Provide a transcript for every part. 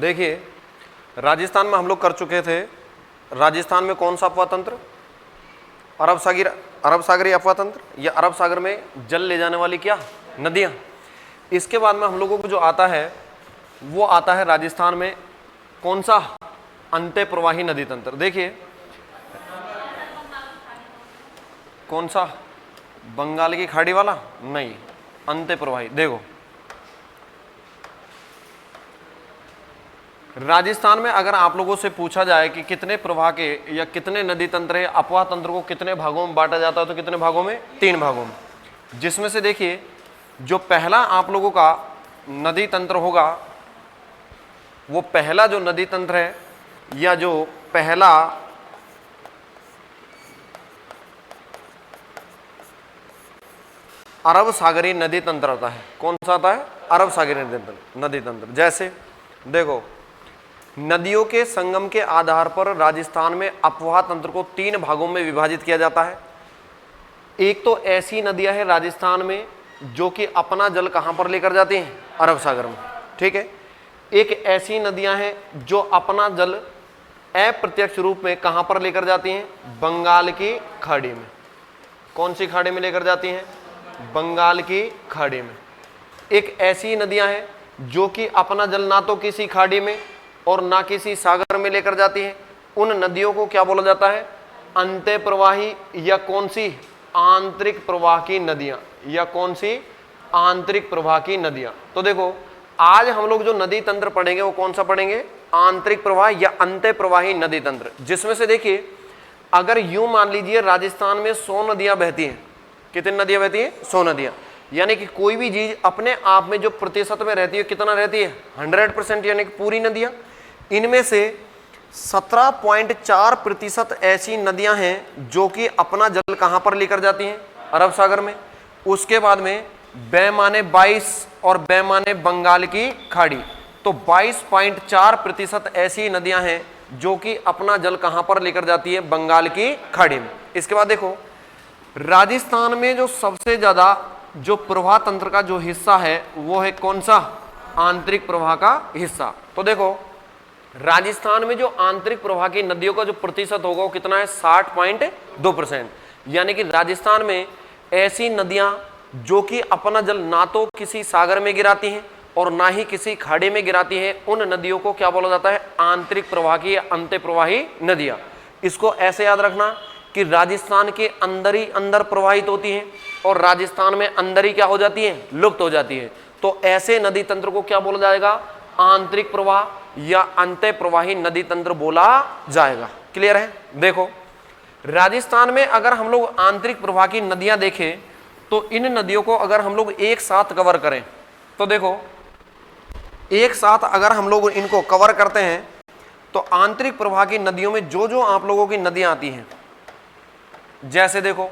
देखिए राजस्थान में हम लोग कर चुके थे। राजस्थान में कौन सा अपवाह तंत्र? अरब सागरीय अपवाह तंत्र, या अरब सागर में जल ले जाने वाली क्या नदियां। इसके बाद में हम लोगों को जो आता है वो आता है राजस्थान में कौन सा? अंत्य प्रवाही नदी तंत्र। देखिए कौन सा? बंगाल की खाड़ी वाला नहीं, अंत्य प्रवाही। देखो राजस्थान में अगर आप लोगों से पूछा जाए कि कितने प्रवाह के या कितने नदी तंत्र है, अपवाह तंत्र को कितने भागों में बांटा जाता है, तो कितने भागों में? 3 भागों में। जिसमें से देखिए जो पहला आप लोगों का नदी तंत्र होगा, वो पहला जो नदी तंत्र है या जो पहला अरब सागरीय नदी तंत्र आता है। कौन सा आता है? अरब सागरीय नदी तंत्र। जैसे देखो नदियों के संगम के आधार पर राजस्थान में अपवाह तंत्र को 3 भागों में विभाजित किया जाता है। एक तो ऐसी नदियां हैं राजस्थान में जो कि अपना जल कहां पर लेकर जाती हैं? अरब सागर में, ठीक है। एक ऐसी नदियां हैं जो अपना जल अप्रत्यक्ष रूप में कहां पर लेकर जाती हैं? बंगाल की खाड़ी में। कौन सी खाड़ी में लेकर जाती हैं? बंगाल की खाड़ी में। एक ऐसी नदियां हैं जो कि अपना जल ना तो किसी खाड़ी में और ना किसी सागर में लेकर जाती हैं। उन नदियों को क्या बोला जाता है? अंत्य प्रवाही या कौन सी? आंतरिक प्रवाह की नदियां, या कौन सी? आंतरिक प्रवाह की नदियां। तो देखो आज हम लोग जो नदी तंत्र पढ़ेंगे वो कौन सा पढ़ेंगे? आंतरिक प्रवाह या अंत्य प्रवाही नदी तंत्र। जिसमें से देखिए अगर यूं मान लीजिए राजस्थान में 100 नदियां बहती हैं। कितनी नदियां बहती हैं? 100 नदियां। यानी कि कोई भी चीज अपने आप में जो प्रतिशत में रहती है कितना रहती है? 100%, यानी कि पूरी नदियां। इनमें से 17.4% ऐसी नदियां हैं जो कि अपना जल कहां पर लेकर जाती हैं? अरब सागर में। उसके बाद में बेमाने 22 और बेमाने बंगाल की खाड़ी। तो 22.4% ऐसी नदियां हैं जो कि अपना जल कहां पर लेकर जाती है? बंगाल की खाड़ी में। इसके बाद देखो राजस्थान में जो सबसे ज्यादा जो प्रवाह तंत्र का जो हिस्सा है वो है कौन सा? आंतरिक प्रवाह का हिस्सा। तो देखो राजस्थान में जो आंतरिक प्रवाह की नदियों का जो प्रतिशत होगा वो कितना है? 60.2%। यानी कि राजस्थान में ऐसी नदियां जो कि अपना जल ना तो किसी सागर में गिराती हैं और ना ही किसी खाड़ी में गिराती हैं, उन नदियों को क्या बोला जाता है? आंतरिक प्रवाह की या अंत्य प्रवाही नदियां। इसको ऐसे याद रखना कि राजस्थान के अंदर ही अंदर प्रवाहित होती हैं और राजस्थान में अंदर ही क्या हो जाती है? लुप्त हो जाती है। तो ऐसे नदी तंत्र को क्या बोला जाएगा? आंतरिक प्रवाह या अंत्य प्रवाही नदी तंत्र बोला जाएगा। क्लियर है? देखो राजस्थान में अगर हम लोग आंतरिक प्रवाह की नदियां देखें तो इन नदियों को अगर हम लोग एक साथ कवर करें तो देखो एक साथ अगर हम लोग इनको कवर करते हैं तो आंतरिक प्रवाह की नदियों में जो जो आप लोगों की नदियां आती हैं, जैसे देखो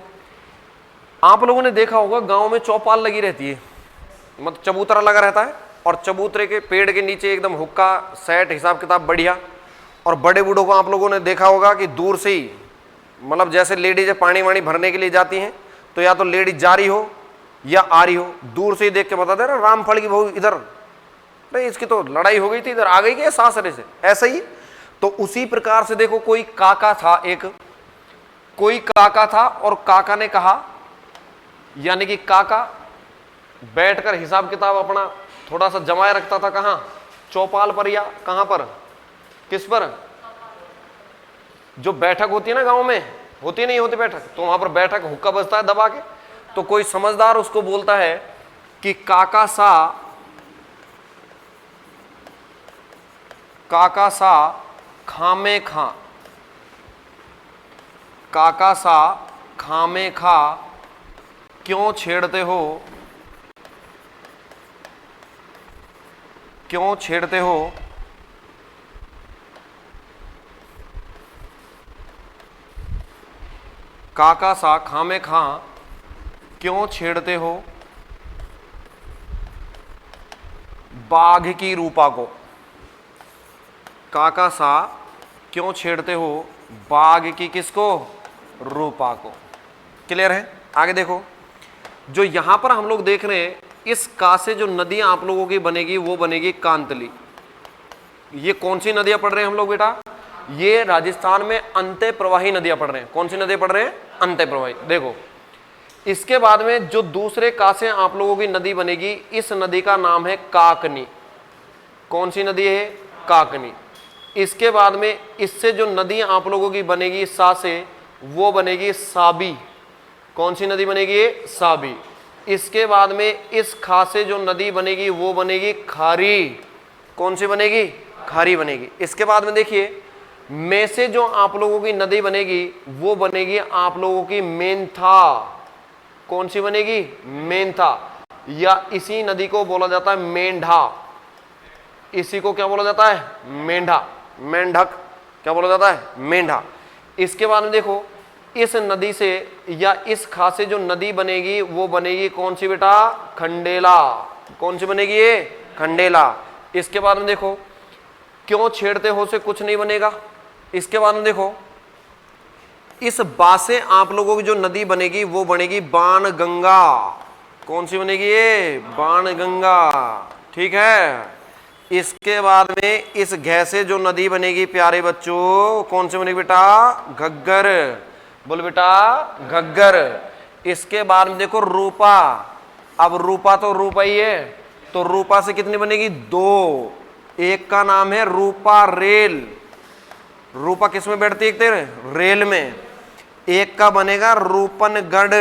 आप लोगों ने देखा होगा गांव में चौपाल लगी रहती है, मतलब चबूतरा लगा रहता है और चबूतरे के पेड़ के नीचे एकदम हुक्का सेट हिसाब किताब बढ़िया। और बड़े बूढ़ों को आप लोगों ने देखा होगा कि दूर से ही, मतलब जैसे लेडीज पानी वानी भरने के लिए जाती हैं तो या तो लेडीज जा रही हो या आ रही हो, दूर से ही देख के बता दे रहा रामफल की बहू इधर, अरे इसकी तो लड़ाई हो गई थी, इधर आ गई क्या सासरे से, ऐसा ही। तो उसी प्रकार से देखो कोई काका था और काका ने कहा, यानी कि काका बैठकर हिसाब किताब अपना थोड़ा सा जमाए रखता था, कहां? चौपाल पर या कहां पर? किस पर? जो बैठक होती है ना गांव में, होती नहीं होती बैठक, तो वहां पर बैठक हुक्का बजता है दबा के। तो कोई समझदार उसको बोलता है कि काका सा खामे खा क्यों छेड़ते हो काका सा खामे खा क्यों छेड़ते हो बाघ की रूपा को। काका सा क्यों छेड़ते हो बाघ की किसको? रूपा को। क्लियर है? आगे देखो जो यहां पर हम लोग देख रहे हैं, इस का से जो नदियां आप लोगों की बनेगी वो बनेगी कांतली। ये कौन सी नदियां पढ़ रहे हैं हम लोग बेटा? ये राजस्थान में अंत्य प्रवाही नदियां पढ़ रहे हैं। कौन सी नदियां पढ़ रहे हैं? अंत्य प्रवाही। देखो इसके बाद में जो दूसरे का से आप लोगों की नदी बनेगी, इस नदी का नाम है काकनी। कौन सी नदी है? काकनी। इसके बाद में इससे जो नदी आप लोगों की बनेगी सा से, वो बनेगी साबी। कौन सी नदी बनेगी? साबी। इसके बाद में इस खा से जो नदी बनेगी वो बनेगी खारी। कौन सी बनेगी? खारी बनेगी। इसके बाद में देखिए में से जो आप लोगों की नदी बनेगी वो बनेगी आप लोगों की मेंथा। कौन सी बनेगी? मेंथा। या इसी नदी को बोला जाता है मेंढा। इसी को क्या बोला जाता है? मेंढा। मेंढक क्या बोला जाता है? मेंढा। इसके बाद में देखो इस नदी से या इस खा से जो नदी बनेगी वो बनेगी कौन सी बेटा? खंडेला। कौन सी बनेगी? ये खंडेला। इसके बाद में देखो क्यों छेड़ते हो से कुछ नहीं बनेगा। इसके बाद में देखो इस बा से आप लोगों की जो नदी बनेगी वो बनेगी बाण गंगा। कौन सी बनेगी? ये बाण गंगा। ठीक है। इसके बाद में इस घे से जो नदी बनेगी प्यारे बच्चों, कौन सी बनेगी बेटा? घग्गर। बोल बेटा घग्गर। इसके बाद में देखो रूपा। अब रूपा तो रूपा ही है, तो रूपा से कितनी बनेगी? दो। एक का नाम है रूपा रेल। रूपा किस में बैठती है? तेरे रेल में। एक का बनेगा रूपनगढ़।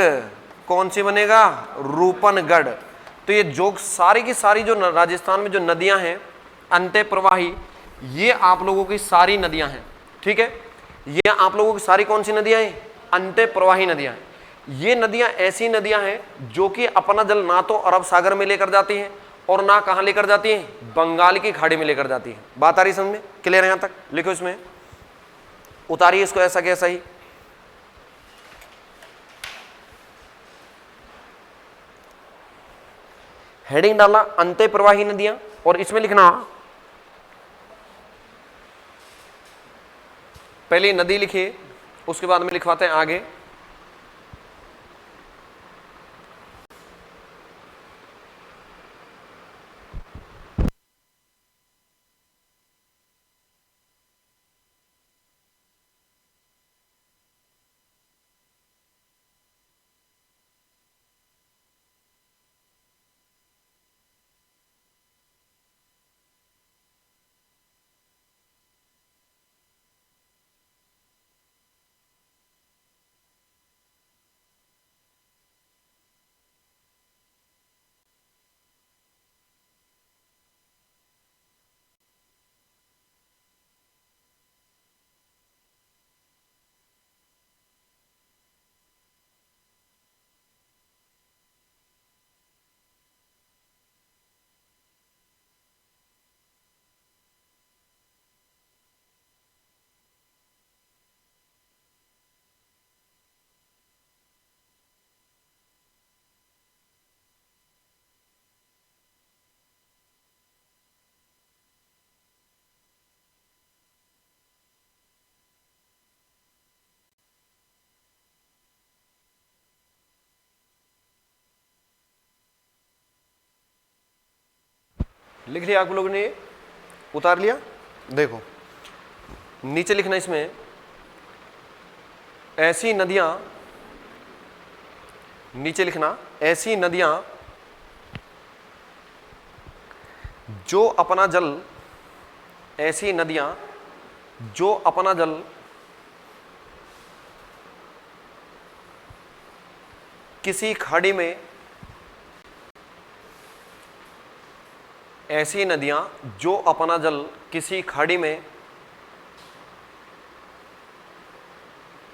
कौन सी बनेगा? रूपनगढ़। तो ये जो सारी की सारी जो राजस्थान में जो नदियां हैं अंत्य प्रवाही, ये आप लोगों की सारी नदियां हैं। ठीक है। ये आप लोगों की सारी कौन सी नदियां हैं? अंत्य प्रवाही नदियां हैं। ये नदियां ऐसी नदियां हैं जो कि अपना जल ना तो अरब सागर में लेकर जाती हैं और ना कहां लेकर जाती हैं? बंगाल की खाड़ी में लेकर जाती है। बात आ रही समझ में? क्लियर है? यहां तक लिखो, इसमें उतारिए इसको ऐसा कैसा ही। हेडिंग डाला अंत्य प्रवाही नदियां और इसमें लिखना पहले नदी लिखिए, उसके बाद में लिखवाते हैं आगे। लिख लिया आप लोगों ने? उतार लिया? देखो नीचे लिखना इसमें ऐसी नदियां, नीचे लिखना ऐसी नदियां जो अपना जल, ऐसी नदियां जो अपना जल किसी खाड़ी में, ऐसी नदियां जो अपना जल किसी खाड़ी में,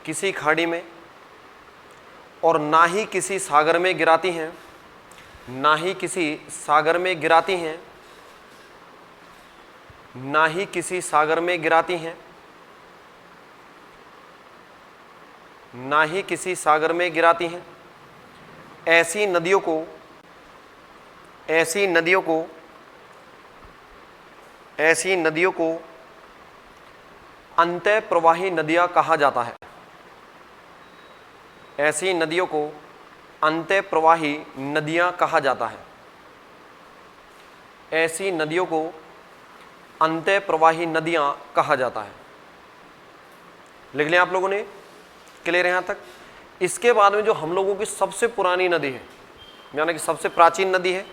किसी खाड़ी में और ना ही किसी सागर में गिराती हैं, ना ही किसी सागर में गिराती हैं, ना ही किसी सागर में गिराती हैं, ना ही किसी सागर में गिराती हैं। ऐसी नदियों को, ऐसी नदियों को, ऐसी नदियों को अंतः प्रवाही नदियां कहा जाता है। ऐसी नदियों को अंतः प्रवाही नदियां कहा जाता है। ऐसी नदियों को अंतः प्रवाही नदियां कहा जाता है। लिख लिया आप लोगों ने? क्लियर है यहां तक? इसके बाद में जो हम लोगों की सबसे पुरानी नदी है, यानी कि सबसे प्राचीन नदी है,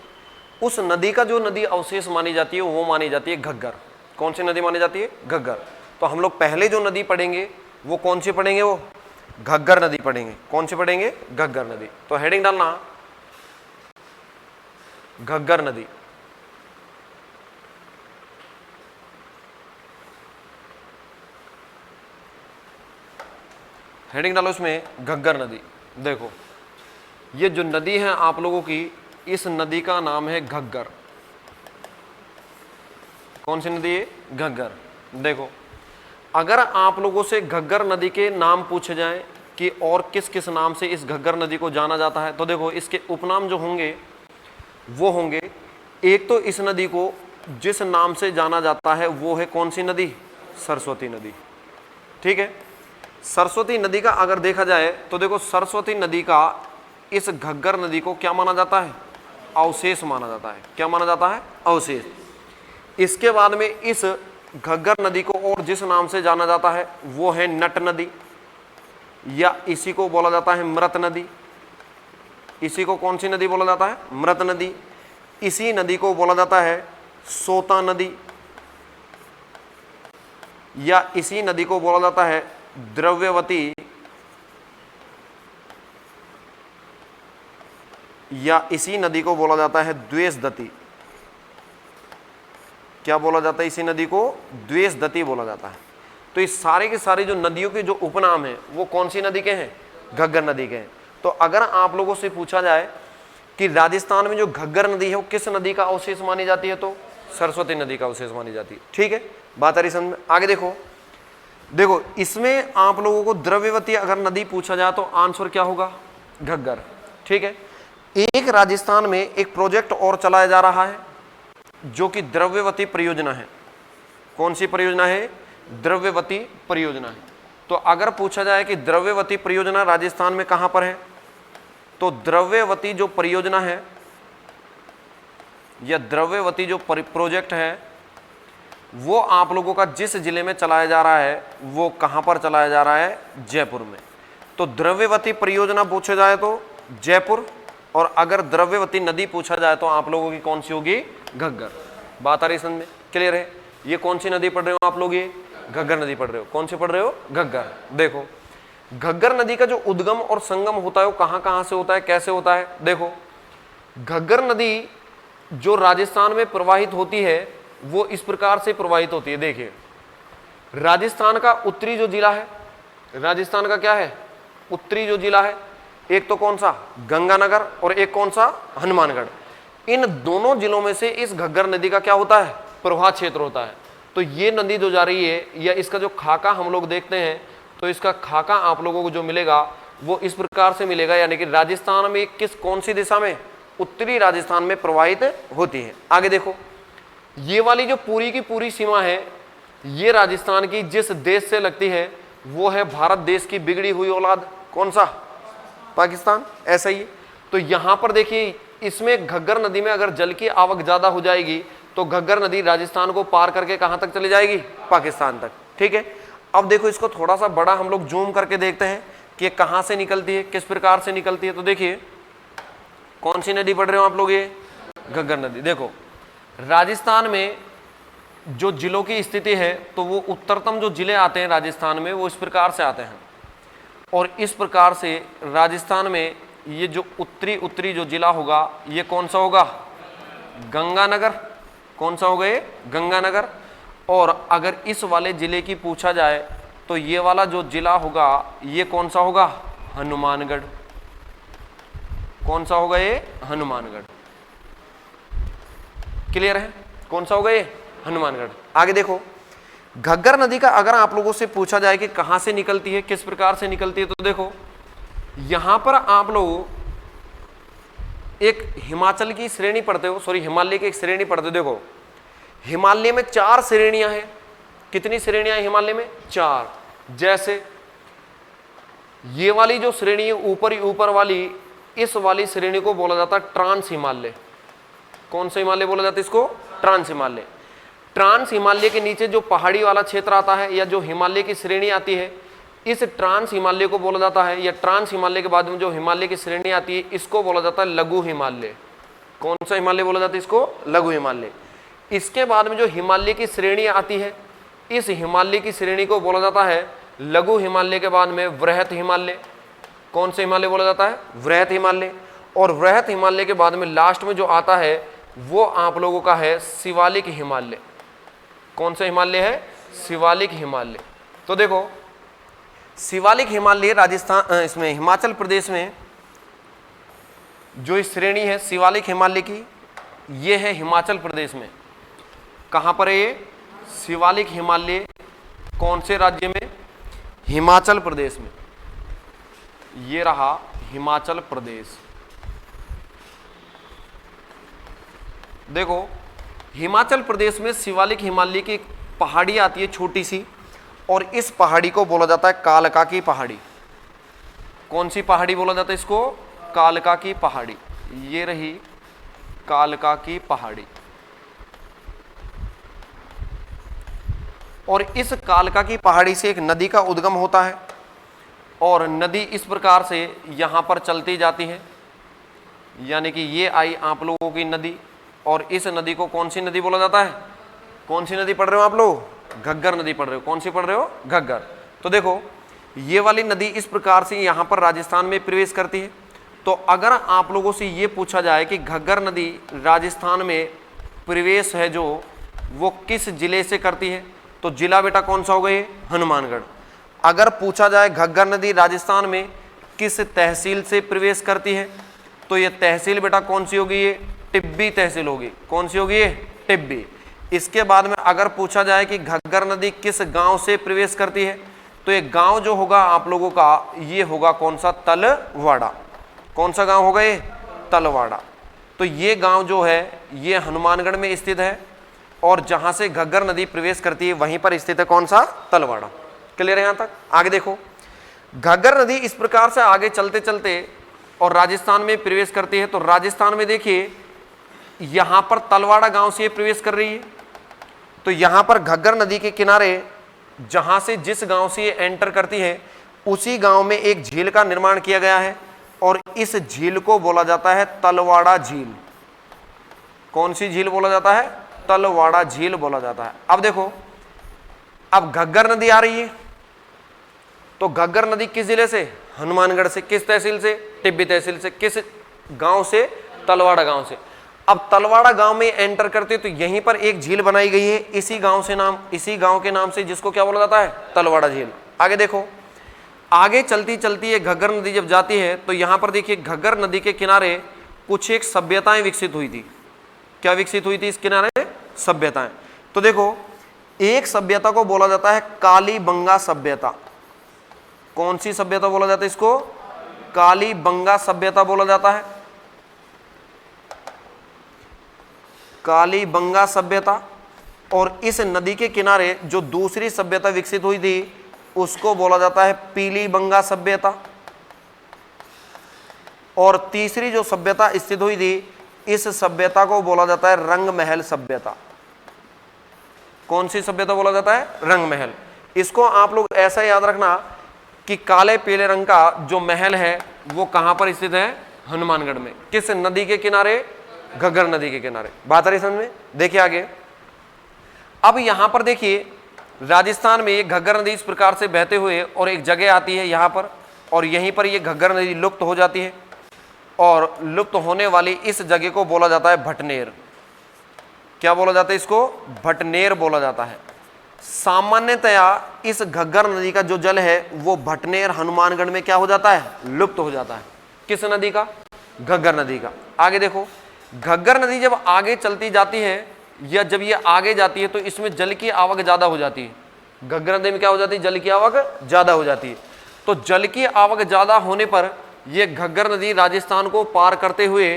उस नदी का जो नदी अवशेष मानी जाती है वो मानी जाती है घग्गर। कौन सी नदी मानी जाती है? घग्गर। तो हम लोग पहले जो नदी पढ़ेंगे वो कौन सी पढ़ेंगे? वो घग्गर नदी पढ़ेंगे। कौन सी पढ़ेंगे? घग्गर नदी। तो हेडिंग डालना घग्गर नदी। हेडिंग डालो इसमें घग्गर नदी। देखो ये जो नदी है आप लोगों की, इस नदी का नाम है घग्गर। कौन सी नदी है? घग्गर। देखो अगर आप लोगों से घग्गर नदी के नाम पूछे जाएं कि और किस किस नाम से इस घग्गर नदी को जाना जाता है, तो देखो इसके उपनाम जो होंगे वो होंगे, एक तो इस नदी को जिस नाम से जाना जाता है वो है कौन सी नदी? सरस्वती नदी। ठीक है, सरस्वती नदी का अगर देखा जाए तो देखो सरस्वती नदी का इस घग्गर नदी को क्या माना जाता है? अवशेष माना जाता है। क्या माना जाता है? अवशेष। इसके बाद में इस घग्गर नदी को और जिस नाम से जाना जाता है वो है नट नदी, या इसी को बोला जाता है मृत नदी। इसी को कौन सी नदी बोला जाता है? मृत नदी। इसी नदी को बोला जाता है सोता नदी, या इसी नदी को बोला जाता है द्रव्यवती, या इसी नदी को बोला जाता है द्वेषदती। क्या बोला जाता है? इसी नदी को द्वेषदती बोला जाता है। तो इस सारे के सारे जो नदियों के जो उपनाम हैं वो कौन सी नदी के हैं? घग्गर नदी के हैं। तो अगर आप लोगों से पूछा जाए कि राजस्थान में जो घग्गर नदी है वो किस नदी का अवशेष मानी जाती है, तो सरस्वती नदी का अवशेष मानी जाती है। ठीक है, बात आ रही समझ में? आगे देखो, देखो इसमें आप लोगों को द्रव्यवती अगर नदी पूछा जाए तो आंसर क्या होगा? घग्गर। ठीक है, एक राजस्थान में एक प्रोजेक्ट और चलाया जा रहा है जो कि द्रव्यवती परियोजना है। कौन सी परियोजना है? द्रव्यवती परियोजना है। तो अगर पूछा जाए कि द्रव्यवती परियोजना राजस्थान में कहां पर है, तो द्रव्यवती जो परियोजना है या द्रव्यवती जो प्रोजेक्ट है वो आप लोगों का जिस जिले में चलाया जा रहा है वो कहां पर चलाया जा रहा है? जयपुर में। तो द्रव्यवती परियोजना पूछा जाए तो जयपुर, और अगर द्रव्यवती नदी पूछा जाए तो आप लोगों की कौन सी होगी? घग्गर। बात आ रही समझ में? क्लियर है? ये कौन सी नदी पढ़ रहे हो आप लोग? ये घग्गर नदी पढ़ रहे हो। कौन सी पढ़ रहे हो? घग्गर। देखो घग्गर नदी का जो उद्गम और संगम होता है वो कहां कहां से होता है, कैसे होता है? देखो घग्गर नदी जो राजस्थान में प्रवाहित होती है वो इस प्रकार से प्रवाहित होती है। देखिए राजस्थान का उत्तरी जो जिला है, राजस्थान का क्या है? उत्तरी जो जिला है, एक तो कौन सा? गंगानगर, और एक कौन सा? हनुमानगढ़। इन दोनों जिलों में से इस घग्गर नदी का क्या होता है? प्रवाह क्षेत्र होता है। तो ये नदी जो जा रही है या इसका जो खाका हम लोग देखते हैं, तो इसका खाका आप लोगों को जो मिलेगा वो इस प्रकार से मिलेगा, यानी कि राजस्थान में किस कौन सी दिशा में? उत्तरी राजस्थान में प्रवाहित होती है। आगे देखो ये वाली जो पूरी की पूरी सीमा है ये राजस्थान की जिस देश से लगती है वो है भारत देश की बिगड़ी हुई औलाद। कौन सा? पाकिस्तान। ऐसा ही। तो यहां पर देखिए इसमें घग्गर नदी में अगर जल की आवक ज्यादा हो जाएगी तो घग्गर नदी राजस्थान को पार करके कहां तक चली जाएगी? पाकिस्तान तक। ठीक है, अब देखो इसको थोड़ा सा बड़ा हम लोग जूम करके देखते हैं कि कहां से निकलती है, किस प्रकार से निकलती है। तो देखिए कौन सी नदी पढ़ रहे हो आप लोग? ये घग्गर नदी। देखो राजस्थान में जो जिलों की स्थिति है तो वो उत्तरतम जो जिले आते हैं राजस्थान में वो इस प्रकार से आते हैं, और इस प्रकार से राजस्थान में ये जो उत्तरी जो जिला होगा ये कौन सा होगा? गंगानगर। कौन सा होगा? ये गंगानगर। और अगर इस वाले जिले की पूछा जाए तो ये वाला जो जिला होगा ये कौन सा होगा? हनुमानगढ़। कौन सा होगा? ये हनुमानगढ़। क्लियर है? कौन सा होगा? ये हनुमानगढ़। आगे देखो घग्गर नदी का अगर आप लोगों से पूछा जाए कि कहां से निकलती है, किस प्रकार से निकलती है, तो देखो यहां पर आप लोग एक हिमाचल की श्रेणी पढ़ते हो, सॉरी हिमालय की एक श्रेणी पढ़ते हो। देखो हिमालय में 4 श्रेणियां हैं। कितनी श्रेणियां हैं हिमालय में? 4। जैसे ये वाली जो श्रेणी है ऊपर वाली, इस वाली श्रेणी को बोला जाता है ट्रांस हिमालय। कौन सा हिमालय बोला जाता है इसको? ट्रांस हिमालय। ट्रांस हिमालय के नीचे जो पहाड़ी वाला क्षेत्र आता है या जो हिमालय की श्रेणी आती है, इस ट्रांस हिमालय को बोला जाता है, या ट्रांस हिमालय के बाद में जो हिमालय की श्रेणी आती है इसको बोला जाता है लघु हिमालय। कौन सा हिमालय बोला जाता है इसको? लघु हिमालय। इसके बाद में जो हिमालय की श्रेणी आती है, इस हिमालय की श्रेणी को बोला जाता है लघु हिमालय के बाद में वृहत हिमालय। कौन सा हिमालय बोला जाता है? वृहत हिमालय। और वृहत हिमालय के बाद में लास्ट में जो आता है वो आप लोगों का है शिवालिक हिमालय। कौन सा हिमालय है? शिवालिक हिमालय। तो देखो शिवालिक हिमालय राजस्थान, इसमें हिमाचल प्रदेश में जो श्रेणी है शिवालिक हिमालय की, ये है हिमाचल प्रदेश में। कहां पर है ये? शिवालिक हिमालय कौन से राज्य में? हिमाचल प्रदेश में। ये रहा हिमाचल प्रदेश। देखो हिमाचल प्रदेश में शिवालिक हिमालय की पहाड़ी आती है छोटी सी, और इस पहाड़ी को बोला जाता है कालका की पहाड़ी। कौन सी पहाड़ी बोला जाता है इसको? कालका की पहाड़ी। ये रही कालका की पहाड़ी। और इस कालका की पहाड़ी से एक नदी का उद्गम होता है, और नदी इस प्रकार से यहां पर चलती जाती है, यानी कि ये आई आप लोगों की नदी, और इस नदी को कौन सी नदी बोला जाता है? कौन सी नदी पढ़ रहे हो आप लोग? घग्गर नदी पढ़ रहे हो। कौन सी पढ़ रहे हो? घग्गर। तो देखो ये वाली नदी इस प्रकार से यहां पर राजस्थान में प्रवेश करती है। तो अगर आप लोगों से ये पूछा जाए कि घग्गर नदी राजस्थान में प्रवेश है जो, वो किस जिले से करती है, तो जिला बेटा कौन सा होगा? ये हनुमानगढ़। अगर पूछा जाए घग्गर नदी राजस्थान में किस तहसील से प्रवेश करती है, तो ये तहसील बेटा कौन सी होगी? ये टिब्बी तहसील होगी। कौन सी होगी? ये टिब्बी। इसके बाद में अगर पूछा जाए कि घग्गर नदी किस गांव से प्रवेश करती है, तो ये गांव जो होगा आप लोगों का, ये होगा कौन सा? तलवाड़ा। कौन सा गांव होगा? ये तलवाड़ा। तो ये गांव जो है ये हनुमानगढ़ में स्थित है, और जहां से घग्गर नदी प्रवेश करती है वहीं पर स्थित है कौन सा? तलवाड़ा। क्लियर है यहां तक? आगे देखो घग्गर नदी इस प्रकार से आगे चलते चलते और राजस्थान में प्रवेश करती है। तो राजस्थान में देखिए यहां पर तलवाड़ा गांव से प्रवेश कर रही है। तो यहां पर घग्गर नदी के किनारे जहां से जिस गांव से ये एंटर करती है उसी गांव में एक झील का निर्माण किया गया है, और इस झील को बोला जाता है तलवाड़ा झील। कौन सी झील बोला जाता है? तलवाड़ा झील बोला जाता है। अब देखो अब घग्गर नदी आ रही है, तो घग्गर नदी किस जिले से? हनुमानगढ़ से। किस तहसील से? टिब्बी तहसील से। किस गांव से? तलवाड़ा गांव से। अब तलवाड़ा गांव में एंटर करते तो यहीं पर एक झील बनाई गई है इसी गांव के नाम से, जिसको क्या बोला जाता है? तलवाड़ा झील। आगे देखो आगे चलती चलती ये घग्गर नदी जब जाती है तो यहां पर देखिए घग्गर नदी के किनारे कुछ एक सभ्यताएं विकसित हुई थी। क्या विकसित हुई थी इस किनारे? सभ्यताएं। तो देखो एक सभ्यता को बोला जाता है कालीबंगा सभ्यता। कौन सी सभ्यता बोला जाता है इसको? कालीबंगा सभ्यता बोला जाता है। कालीबंगा सभ्यता। और इस नदी के किनारे जो दूसरी सभ्यता विकसित हुई थी उसको बोला जाता है पीलीबंगा सभ्यता। और तीसरी जो सभ्यता स्थित हुई थी इस सभ्यता को बोला जाता है रंगमहल सभ्यता। कौन सी सभ्यता बोला जाता है? रंगमहल। इसको आप लोग ऐसा याद रखना कि काले पीले रंग का जो महल है वो कहां पर स्थित है? हनुमानगढ़ में। किस नदी के किनारे? घग्गर नदी के किनारे। बात आ रही समझ में? देखिए आगे अब यहां पर देखिए राजस्थान में ये घग्गर नदी इस प्रकार से बहते हुए और एक जगह आती है यहां पर, और यहीं पर ये घग्गर नदी लुप्त हो जाती है, और लुप्त होने वाली इस जगह को बोला जाता है भटनेर। क्या बोला जाता है इसको? भटनेर बोला जाता है। सामान्यतया इस घग्गर नदी का जो जल है वो भटनेर हनुमानगढ़ में क्या हो जाता है? लुप्त हो जाता है। किस नदी का? घग्गर नदी का। आगे देखो घग्गर नदी जब आगे चलती जाती है या जब ये आगे जाती है तो इसमें जल की आवक ज्यादा हो जाती है। घग्गर नदी में क्या हो जाती है? जल की आवक ज्यादा हो जाती है। तो जल की आवक ज्यादा होने पर यह घग्गर नदी राजस्थान को पार करते हुए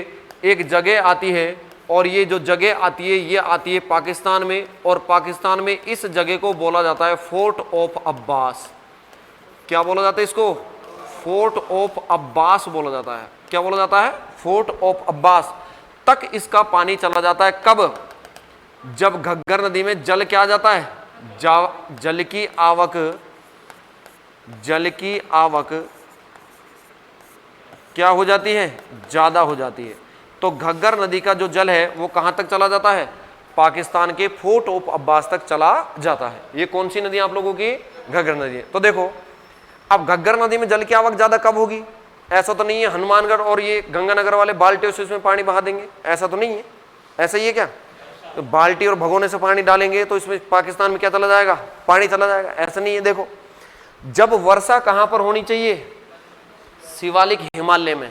एक जगह आती है, और ये जो जगह आती है ये आती है पाकिस्तान में, और पाकिस्तान में इस जगह को बोला जाता है फोर्ट ऑफ अब्बास। क्या बोला जाता है इसको? फोर्ट ऑफ अब्बास बोला जाता है। क्या बोला जाता है? फोर्ट ऑफ अब्बास तक इसका पानी चला जाता है। कब? जब घग्गर नदी में जल क्या आ जाता है, जल की आवक क्या हो जाती है, ज्यादा हो जाती है। तो घग्गर नदी का जो जल है वो कहां तक चला जाता है, पाकिस्तान के फोर्ट ऑफ अब्बास तक चला जाता है। ये कौन सी नदी आप लोगों की, घग्गर नदी है। तो देखो अब घग्गर नदी में जल की आवक ज्यादा कब होगी, ऐसा तो नहीं है हनुमानगढ़ और ये गंगानगर वाले बाल्टियों से इसमें पानी बहा देंगे, ऐसा तो नहीं है। ऐसा ही है क्या, तो बाल्टी और भगोने से पानी डालेंगे तो इसमें पाकिस्तान में क्या चला जाएगा, पानी चला जाएगा, ऐसा नहीं है। देखो जब वर्षा कहां पर होनी चाहिए, शिवालिक हिमालय में,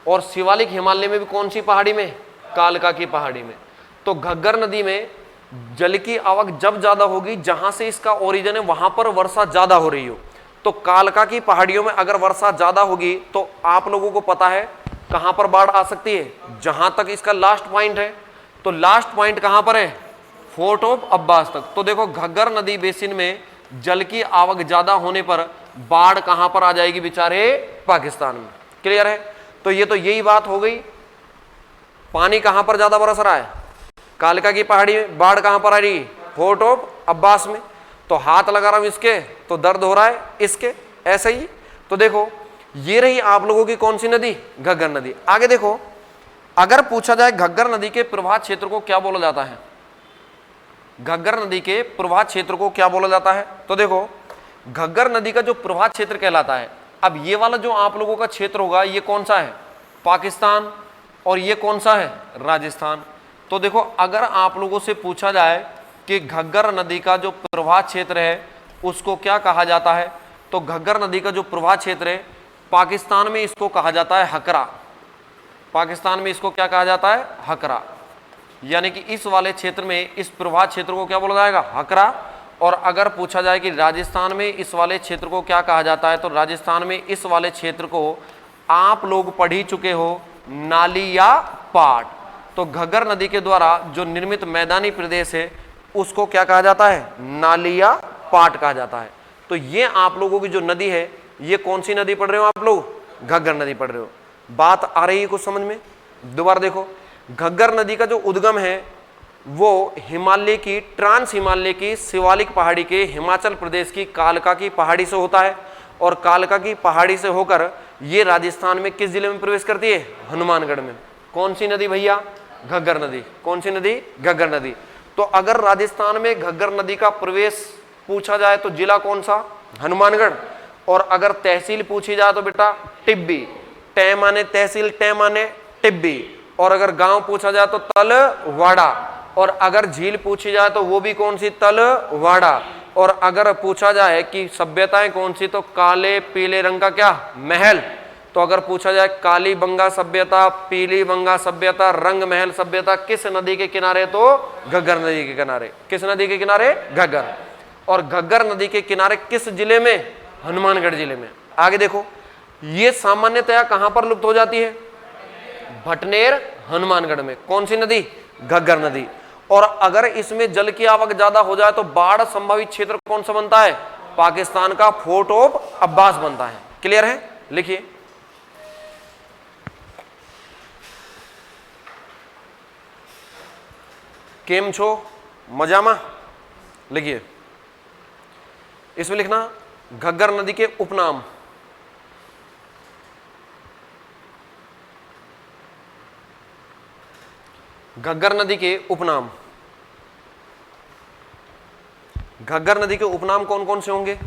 और शिवालिक हिमालय में भी कौन सी पहाड़ी में, कालका की पहाड़ी में। तो घग्गर नदी में जल की आवक जब ज्यादा होगी, जहां से इसका ओरिजिन है वहां पर वर्षा ज्यादा हो रही हो। तो कालका की पहाड़ियों में अगर वर्षा ज्यादा होगी तो आप लोगों को पता है कहां पर बाढ़ आ सकती है, जहां तक इसका लास्ट पॉइंट है। तो लास्ट पॉइंट कहां पर है, फोर्ट ऑफ अब्बास तक। तो देखो घग्गर नदी बेसिन में जल की आवक ज्यादा होने पर बाढ़ कहां पर आ जाएगी, बेचारे पाकिस्तान में। क्लियर है। तो ये तो यही बात हो गई, पानी कहां पर ज्यादा बरस रहा है, कालका की पहाड़ी में। बाढ़ कहां पर आ रही, फोर्ट ऑफ अब्बास में। तो हाथ लगा रहा हूं इसके तो दर्द हो रहा है इसके, ऐसा ही। तो देखो ये रही आप लोगों की कौन सी नदी, घग्गर नदी। आगे देखो, अगर पूछा जाए घग्गर नदी के प्रवाह क्षेत्र को क्या बोला जाता है, घग्गर नदी के प्रवाह क्षेत्र को क्या बोला जाता है। तो देखो घग्गर नदी का जो प्रवाह क्षेत्र कहलाता है, अब ये वाला जो आप लोगों का क्षेत्र होगा ये कौन सा है, पाकिस्तान, और ये कौन सा है, राजस्थान। तो देखो अगर आप लोगों से पूछा जाए कि घग्गर नदी का जो प्रवाह क्षेत्र है उसको क्या कहा जाता है, तो घग्गर नदी का जो प्रवाह क्षेत्र है पाकिस्तान में इसको कहा जाता है हकरा। पाकिस्तान में इसको क्या कहा जाता है, हकरा। यानी कि इस वाले क्षेत्र में इस प्रवाह क्षेत्र को क्या बोला जाएगा, हकरा। और अगर पूछा जाए कि राजस्थान में इस वाले क्षेत्र को क्या कहा जाता है, तो राजस्थान में इस वाले क्षेत्र को आप लोग पढ़ ही चुके हो, नाली या पाट। तो घग्गर नदी के द्वारा जो निर्मित मैदानी प्रदेश है उसको क्या कहा जाता है, नाली या पाट कहा जाता है। तो ये आप लोगों की जो नदी है ये कौन सी नदी पढ़ रहे हो आप लोग, घग्गर नदी पढ़ रहे हो। बात आ रही है कुछ समझ में। दोबारा देखो, घग्गर नदी का जो उद्गम है वो हिमालय की, ट्रांस हिमालय की शिवालिक पहाड़ी के हिमाचल प्रदेश की कालका की पहाड़ी से होता है, और कालका की पहाड़ी से होकर ये राजस्थान में किस जिले में प्रवेश करती है, हनुमानगढ़ में। कौन सी नदी भैया, घग्गर नदी। कौन सी नदी, घग्गर नदी। तो अगर राजस्थान में घग्गर नदी का प्रवेश पूछा जाए तो जिला कौन सा, हनुमानगढ़। और अगर तहसील पूछी जाए तो बेटा टिब्बी, टे माने तहसील, टे माने टिब्बी। और अगर गांव पूछा जाए तो तलवाड़ा। और अगर झील पूछी जाए तो वो भी कौन सी, तलवाड़ा। और अगर पूछा जाए कि सभ्यताएं कौन सी, तो काले पीले रंग का क्या, महल। तो अगर पूछा जाए काली बंगा सभ्यता, पीली बंगा सभ्यता, रंग महल सभ्यता किस नदी के किनारे, तो घग्गर नदी के किनारे। किस नदी के किनारे, घग्गर। और घग्गर नदी के किनारे किस जिले में, हनुमानगढ़ जिले में। आगे देखो, ये सामान्यतया कहां पर लुप्त हो जाती है, भटनेर, हनुमानगढ़ में। कौन सी नदी, घग्गर नदी। और अगर इसमें जल की आवक ज्यादा हो जाए तो बाढ़ संभावित क्षेत्र कौन सा बनता है, पाकिस्तान का फोर्ट ऑफ अब्बास बनता है। क्लियर है, लिखिए। केम छो, मजामा, लिखिए। इसमें लिखना घग्गर नदी के उपनाम। घग्गर नदी के उपनाम, घग्गर नदी के उपनाम कौन कौन से होंगे,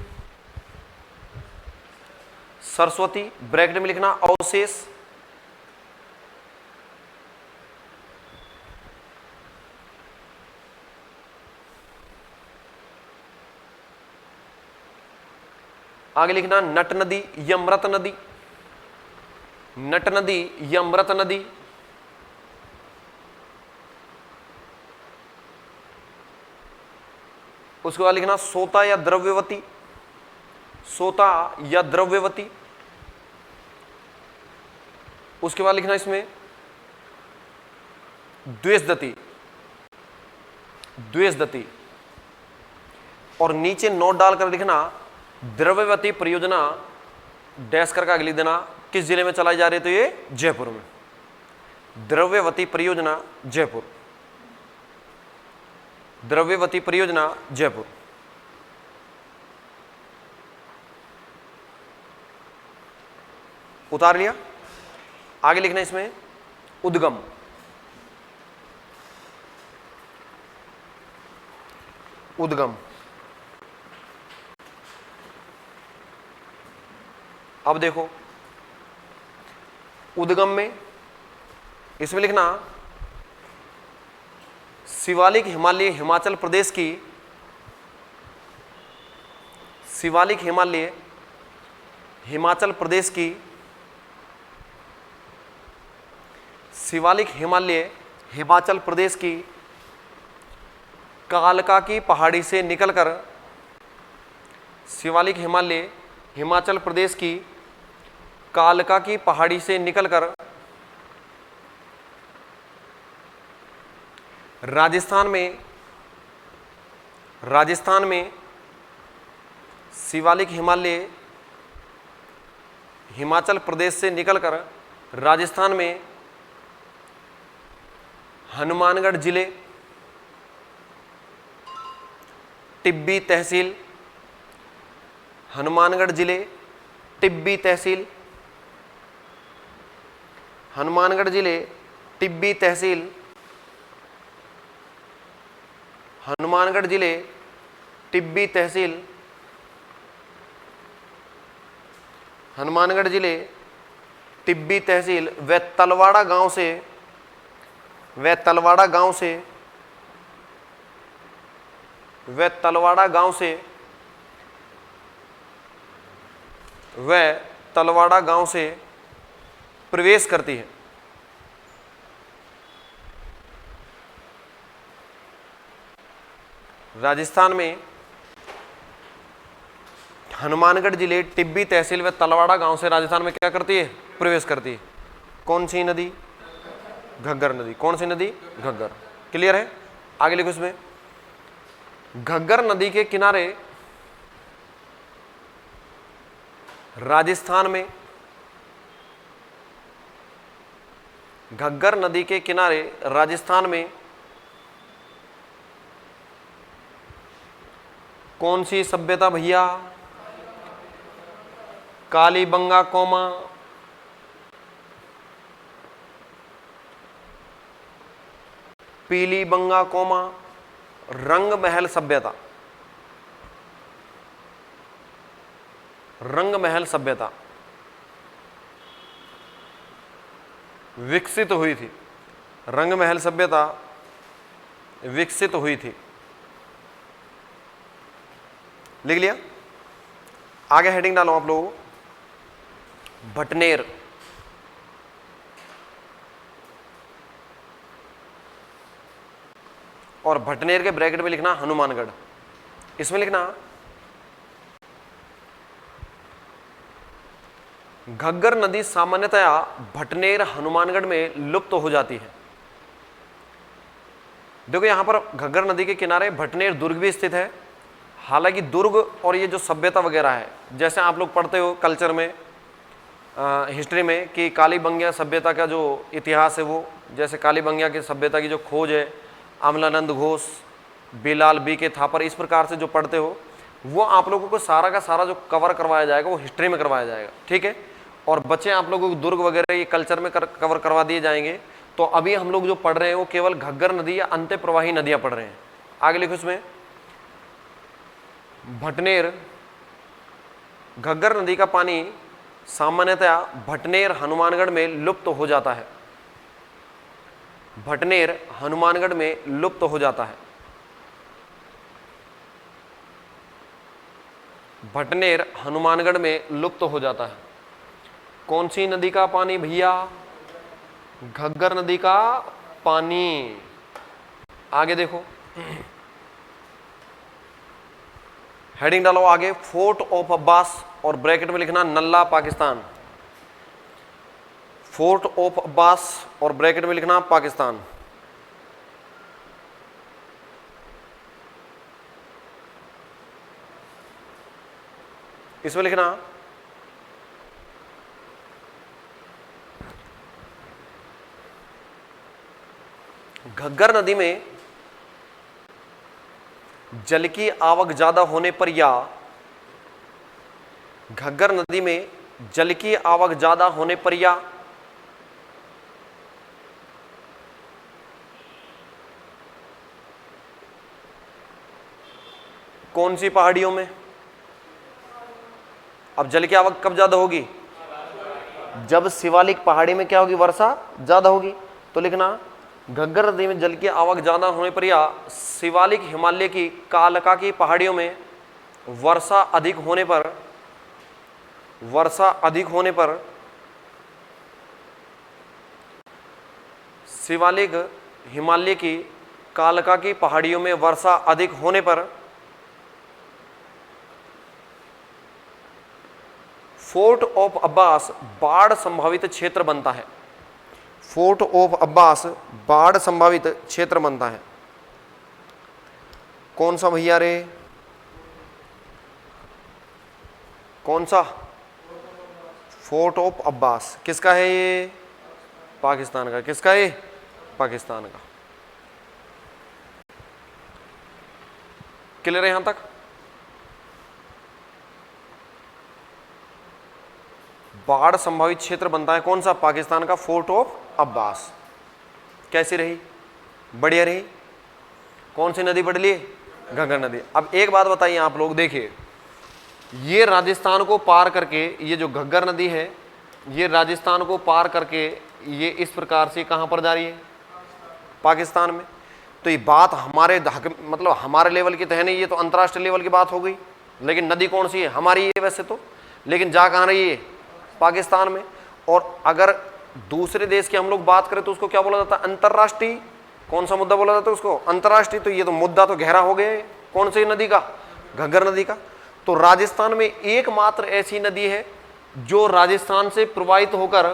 सरस्वती, ब्रैकेट में लिखना अवशेष, आगे लिखना नट नदी या मृत नदी, नट नदी या मृत नदी। उसके बाद लिखना सोता या द्रव्यवती, सोता या द्रव्यवती। उसके बाद लिखना इसमें द्वेषदती, द्वेषदती। और नीचे नोट डालकर लिखना द्रव्यवती परियोजना डैश करके आगे लिख देना किस जिले में चलाई जा रही है, तो ये जयपुर में। द्रव्यवती परियोजना जयपुर। द्रव्यवती परियोजना जयपुर। उतार लिया। आगे लिखना इसमें उद्गम। उद्गम। अब देखो उद्गम में इसमें लिखना शिवालिक हिमालय हिमाचल प्रदेश की, शिवालिक हिमालय हिमाचल प्रदेश की, शिवालिक हिमालय हिमाचल प्रदेश की कालका की पहाड़ी से निकलकर, शिवालिक हिमालय हिमाचल प्रदेश की कालका की पहाड़ी से निकलकर राजस्थान में शिवालिक हिमालय हिमाचल प्रदेश से निकलकर राजस्थान में हनुमानगढ़ जिले टिब्बी तहसील, हनुमानगढ़ जिले टिब्बी तहसील, हनुमानगढ़ जिले टिब्बी तहसील, हनुमानगढ़ जिले टिब्बी तहसील, हनुमानगढ़ जिले टिब्बी तहसील व तलवाड़ा गांव से, व तलवाड़ा गांव से, व तलवाड़ा गांव से, व तलवाड़ा गांव से प्रवेश करती है। राजस्थान में हनुमानगढ़ जिले टिब्बी तहसील व तलवाड़ा गांव से राजस्थान में क्या करती है? प्रवेश करती है। कौन सी नदी? घग्गर नदी। कौन सी नदी? घग्गर। क्लियर है? आगे लिखो इसमें घग्गर नदी के किनारे राजस्थान में, घग्गर नदी के किनारे राजस्थान में कौन सी सभ्यता भैया? कालीबंगा कोमा, पीली बंगा कोमा, रंग महल सभ्यता, रंग महल सभ्यता विकसित हुई थी। रंग महल सभ्यता विकसित हुई थी। लिख लिया? आगे हेडिंग डालो आप लोग भटनेर। और भटनेर के ब्रैकेट में लिखना हनुमानगढ़। इसमें लिखना घग्गर नदी सामान्यतया भटनेर हनुमानगढ़ में लुप्त हो जाती है। देखो यहां पर घग्गर नदी के किनारे भटनेर दुर्ग भी स्थित है। हालांकि दुर्ग और ये जो सभ्यता वगैरह है, जैसे आप लोग पढ़ते हो कल्चर में, हिस्ट्री में कि कालीबंगिया सभ्यता का जो इतिहास है वो, जैसे कालीबंगिया की सभ्यता की जो खोज है अमलानंद घोष, बिलाल बी के थापर, इस प्रकार से जो पढ़ते हो वो आप लोगों को सारा का सारा जो कवर करवाया जाएगा वो हिस्ट्री में करवाया जाएगा। ठीक है? और बच्चे आप लोगों को दुर्ग वगैरह ये कल्चर में कवर करवा दिए जाएंगे। तो अभी हम लोग जो पढ़ रहे हैं वो केवल घग्गर नदी या अंत्य प्रवाही नदियां पढ़ रहे हैं। आगे लिखो इसमें भटनेर, घग्गर नदी का पानी सामान्यतया भटनेर हनुमानगढ़ में लुप्त हो जाता है। भटनेर हनुमानगढ़ में लुप्त हो जाता है। भटनेर हनुमानगढ़ में लुप्त हो जाता है। कौन सी नदी का पानी भैया? घग्गर नदी का पानी। आगे देखो हेडिंग डालो आगे फोर्ट ऑफ अब्बास और ब्रैकेट में लिखना नल्ला पाकिस्तान। फोर्ट ऑफ अब्बास और ब्रैकेट में लिखना पाकिस्तान। इसमें लिखना घग्गर नदी में जल की आवक ज्यादा होने पर या घग्गर नदी में जल की आवक ज्यादा होने पर या कौन सी पहाड़ियों में? अब जल की आवक कब ज्यादा होगी? जब शिवालिक पहाड़ी में क्या होगी? वर्षा ज्यादा होगी। तो लिखना घग्गर नदी में जल की आवक ज्यादा होने पर या शिवालिक हिमालय की कालका की पहाड़ियों में वर्षा अधिक होने पर शिवालिक हिमालय की कालका की पहाड़ियों में वर्षा अधिक होने पर फोर्ट ऑफ अब्बास बाढ़ संभावित क्षेत्र बनता है। फोर्ट ऑफ अब्बास बाढ़ संभावित क्षेत्र बनता है। कौन सा भैया रे? कौन सा? फोर्ट ऑफ अब्बास किसका है ये? पाकिस्तान का। किसका है? पाकिस्तान का। क्लियर है यहां तक? बाढ़ संभावित क्षेत्र बनता है कौन सा? पाकिस्तान का फोर्ट ऑफ अब्बास। कैसी रही? बढ़िया रही। कौन सी नदी पढ़ लिए? घग्गर नदी। अब एक बात बताइए आप लोग, देखिए ये राजस्थान को पार करके, ये जो घग्गर नदी है ये राजस्थान को पार करके ये इस प्रकार से कहां पर जा रही है? पाकिस्तान में। तो ये बात हमारे मतलब हमारे लेवल की तो है नहीं, ये तो अंतर्राष्ट्रीय लेवल की बात हो गई। लेकिन नदी कौन सी है? हमारी है वैसे तो, लेकिन जा कहां रही है? पाकिस्तान में। और अगर दूसरे देश की हम लोग बात करें तो उसको क्या बोला जाता है? अंतर्राष्ट्रीय। कौन सा मुद्दा बोला जाता है उसको? अंतर्राष्ट्रीय। तो ये तो मुद्दा तो गहरा हो गया है। कौन सी नदी का? घग्गर नदी का। तो राजस्थान में एकमात्र ऐसी नदी है जो राजस्थान से प्रवाहित होकर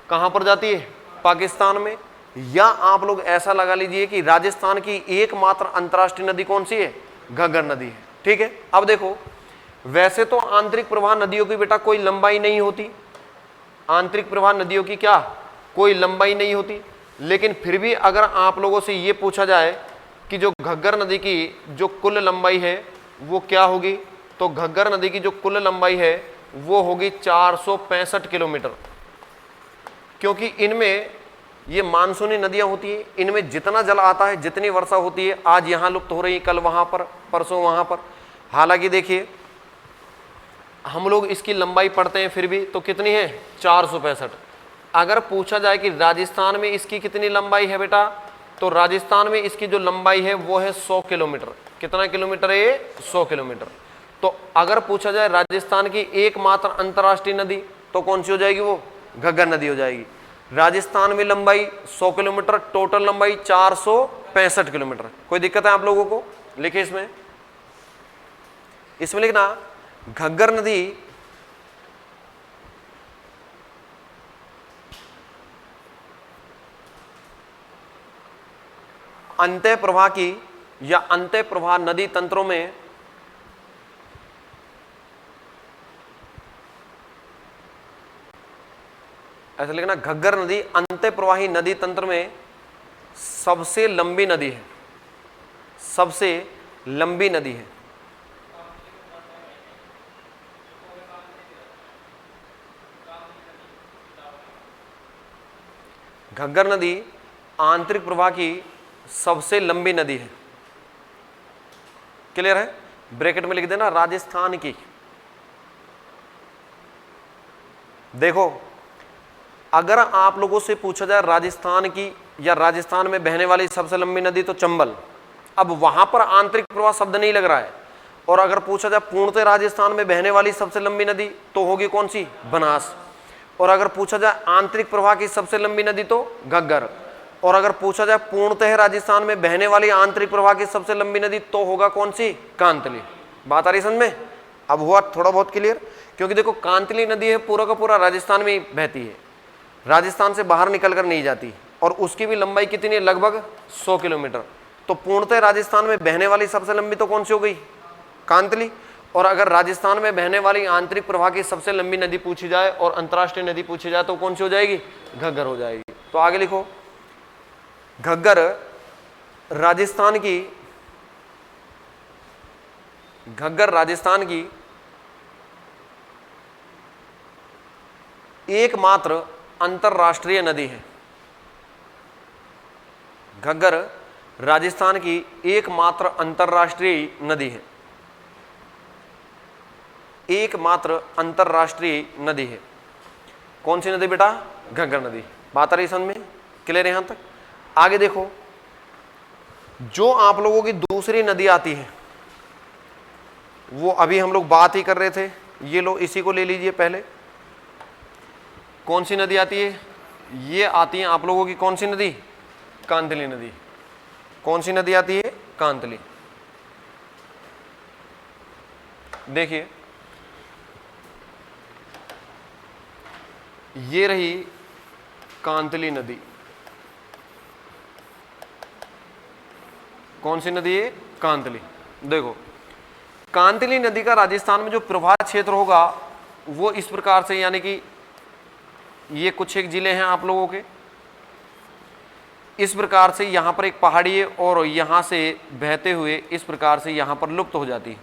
कहां पर जाती है? पाकिस्तान में। या आप लोग ऐसा लगा लीजिए कि राजस्थान की एकमात्र अंतर्राष्ट्रीय नदी कौन सी है? घग्गर नदी है। ठीक है। अब देखो, वैसे तो आंतरिक प्रवाह नदियों की बेटा कोई लंबाई नहीं होती। आंतरिक प्रवाह नदियों की क्या? कोई लंबाई नहीं होती। लेकिन फिर भी अगर आप लोगों से ये पूछा जाए कि जो घग्गर नदी की जो कुल लंबाई है वो क्या होगी, तो घग्गर नदी की जो कुल लंबाई है वो होगी 465 किलोमीटर। क्योंकि इनमें ये मानसूनी नदियां होती है, इनमें जितना जल आता है, जितनी वर्षा होती है, आज यहां लुप्त हो रही, कल वहां पर, परसों वहां पर। हालांकि देखिए हम लोग इसकी लंबाई पढ़ते हैं फिर भी, तो कितनी है? 465। अगर पूछा जाए कि राजस्थान में इसकी कितनी लंबाई है बेटा, तो राजस्थान में इसकी जो लंबाई है वो है 100 किलोमीटर। कितना किलोमीटर है ये? 100 किलोमीटर। तो अगर पूछा जाए राजस्थान की एकमात्र अंतर्राष्ट्रीय नदी, तो कौन सी हो जाएगी? वो घग्गर नदी हो जाएगी। राजस्थान में लंबाई 100 किलोमीटर, टोटल लंबाई 465 किलोमीटर। कोई दिक्कत है आप लोगों को? लिखे इसमें लिखना घग्गर नदी अंतः प्रवाह की या अंतः प्रवाह नदी तंत्रों में ऐसा लिखना, घग्गर नदी अंतः प्रवाही नदी तंत्र में सबसे लंबी नदी है। सबसे लंबी नदी है। घग्गर नदी आंतरिक प्रवाह की सबसे लंबी नदी है। क्लियर है? ब्रैकेट में लिख देना राजस्थान की। देखो, अगर आप लोगों से पूछा जाए राजस्थान की या राजस्थान में बहने वाली सबसे लंबी नदी, तो चंबल। अब वहां पर आंतरिक प्रवाह शब्द नहीं लग रहा है। और अगर पूछा जाए पूर्णतः राजस्थान में बहने वाली सबसे लंबी नदी, तो होगी कौन सी? बनास। और अगर पूछा जाए आंतरिक प्रवाह की सबसे लंबी नदी, तो घग्गर। और अगर पूछा जाए पूर्णतः राजस्थान में बहने वाली आंतरिक प्रवाह की सबसे लंबी नदी, तो होगा कौन सी? कांतली। बात आ रही समझ में? अब हुआ थोड़ा बहुत क्लियर? क्योंकि देखो कांतली नदी है पूरा का पूरा राजस्थान में ही बहती है, राजस्थान से बाहर निकल कर नहीं जाती। और उसकी भी लंबाई कितनी है? लगभग 100 किलोमीटर। तो पूर्णतः राजस्थान में बहने वाली सबसे लंबी तो कौन सी हो गई? कांतली। और अगर राजस्थान में बहने वाली आंतरिक प्रवाह की सबसे लंबी नदी पूछी जाए और अंतर्राष्ट्रीय नदी पूछी जाए, तो कौन सी हो जाएगी? घग्गर हो जाएगी। तो आगे लिखो, घग्गर राजस्थान की घग्गर राजस्थान की एकमात्र अंतरराष्ट्रीय नदी है। घग्गर राजस्थान की एकमात्र अंतरराष्ट्रीय नदी है, एकमात्र अंतरराष्ट्रीय नदी है। कौन सी नदी बेटा? घग्गर नदी। बात आ रही समझ में? क्लियर यहां तक? आगे देखो, जो आप लोगों की दूसरी नदी आती है वो अभी हम लोग बात ही कर रहे थे, ये लो इसी को ले लीजिए पहले। कौन सी नदी आती है? ये आती है आप लोगों की कौन सी नदी? कांतली नदी। कौन सी नदी आती है? कांतली। देखिए ये रही कांतली नदी। कौन सी नदी है? कांतली। देखो कांतली नदी का राजस्थान में जो प्रवाह क्षेत्र होगा वो इस प्रकार से, यानी कि ये कुछ एक जिले हैं आप लोगों के, इस प्रकार से यहां पर एक पहाड़ी है और यहां से बहते हुए इस प्रकार से यहां पर लुप्त हो जाती है।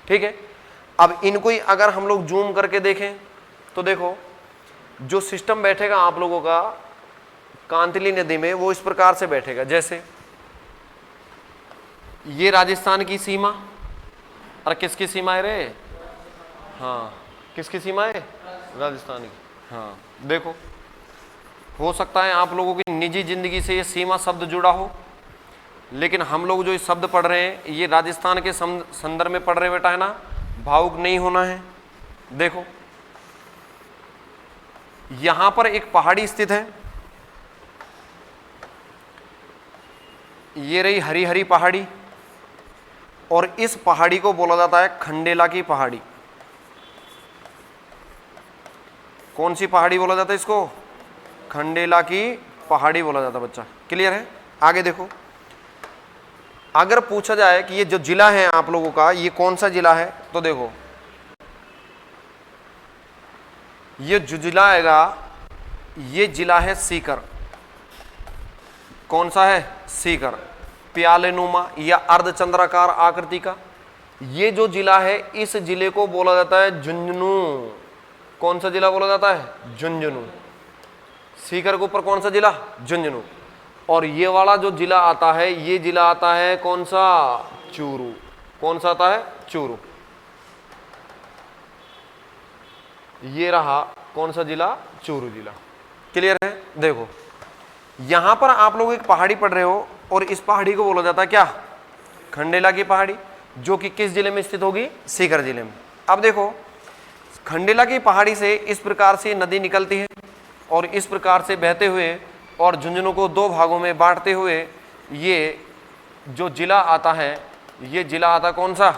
ठीक है, अब इनको ही अगर हम लोग जूम करके देखें तो देखो जो सिस्टम बैठेगा आप लोगों का कांतली नदी में वो इस प्रकार से बैठेगा, जैसे ये राजस्थान की सीमा, और किसकी सीमा है रे? हाँ, किसकी सीमा है? राजस्थान की। हाँ देखो, हो सकता है आप लोगों की निजी जिंदगी से ये सीमा शब्द जुड़ा हो, लेकिन हम लोग जो ये शब्द पढ़ रहे हैं ये राजस्थान के संदर्भ में पढ़ रहे बेटा, है ना? भावुक नहीं होना है। देखो यहां पर एक पहाड़ी स्थित है, ये रही हरी हरी पहाड़ी, और इस पहाड़ी को बोला जाता है खंडेला की पहाड़ी। कौन सी पहाड़ी बोला जाता है इसको? खंडेला की पहाड़ी बोला जाता है बच्चा। क्लियर है? आगे देखो, अगर पूछा जाए कि ये जो जिला है आप लोगों का ये कौन सा जिला है, तो देखो ये जो जिला आएगा ये जिला है सीकर। कौन सा है? सीकर। प्यालेनुमा या अर्धचंद्राकार आकृति का ये जो जिला है, इस जिले को बोला जाता है झुंझुनू। कौन सा जिला बोला जाता है? झुंझुनू। सीकर के ऊपर कौन सा जिला? झुंझुनू। और ये वाला जो जिला आता है ये जिला आता है कौन सा? चूरू। कौन सा आता है? चूरू। ये रहा कौन सा जिला? चूरू जिला। क्लियर है? देखो यहां पर आप लोग एक पहाड़ी पढ़ रहे हो और इस पहाड़ी को बोला जाता है क्या? खंडेला की पहाड़ी, जो कि किस जिले में स्थित होगी? सीकर जिले में। अब देखो खंडेला की पहाड़ी से इस प्रकार से नदी निकलती है और इस प्रकार से बहते हुए और झुंझुनू को दो भागों में बांटते हुए ये जो जिला आता है ये जिला आता कौन सा?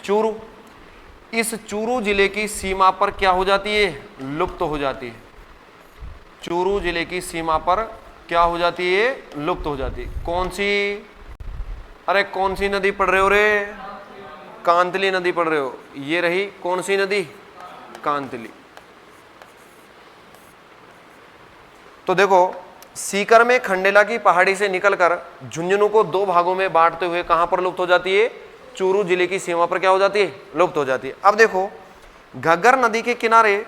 चूरू। इस चूरू जिले की सीमा पर क्या हो जाती है? लुप्त हो जाती है। चूरू जिले की सीमा पर क्या हो जाती है? लुप्त हो जाती है। कौन सी? अरे कौन सी नदी पढ़ रहे हो रे? कांतली नदी पढ़ रहे हो। ये रही कौन सी नदी? कांतली। तो देखो सीकर में खंडेला की पहाड़ी से निकलकर झुंझुनू को दो भागों में बांटते हुए कहां पर लुप्त हो जाती है? चूरू जिले की सीमा पर क्या हो जाती है? लुप्त हो जाती है। अब देखो घग्गर नदी के किनारे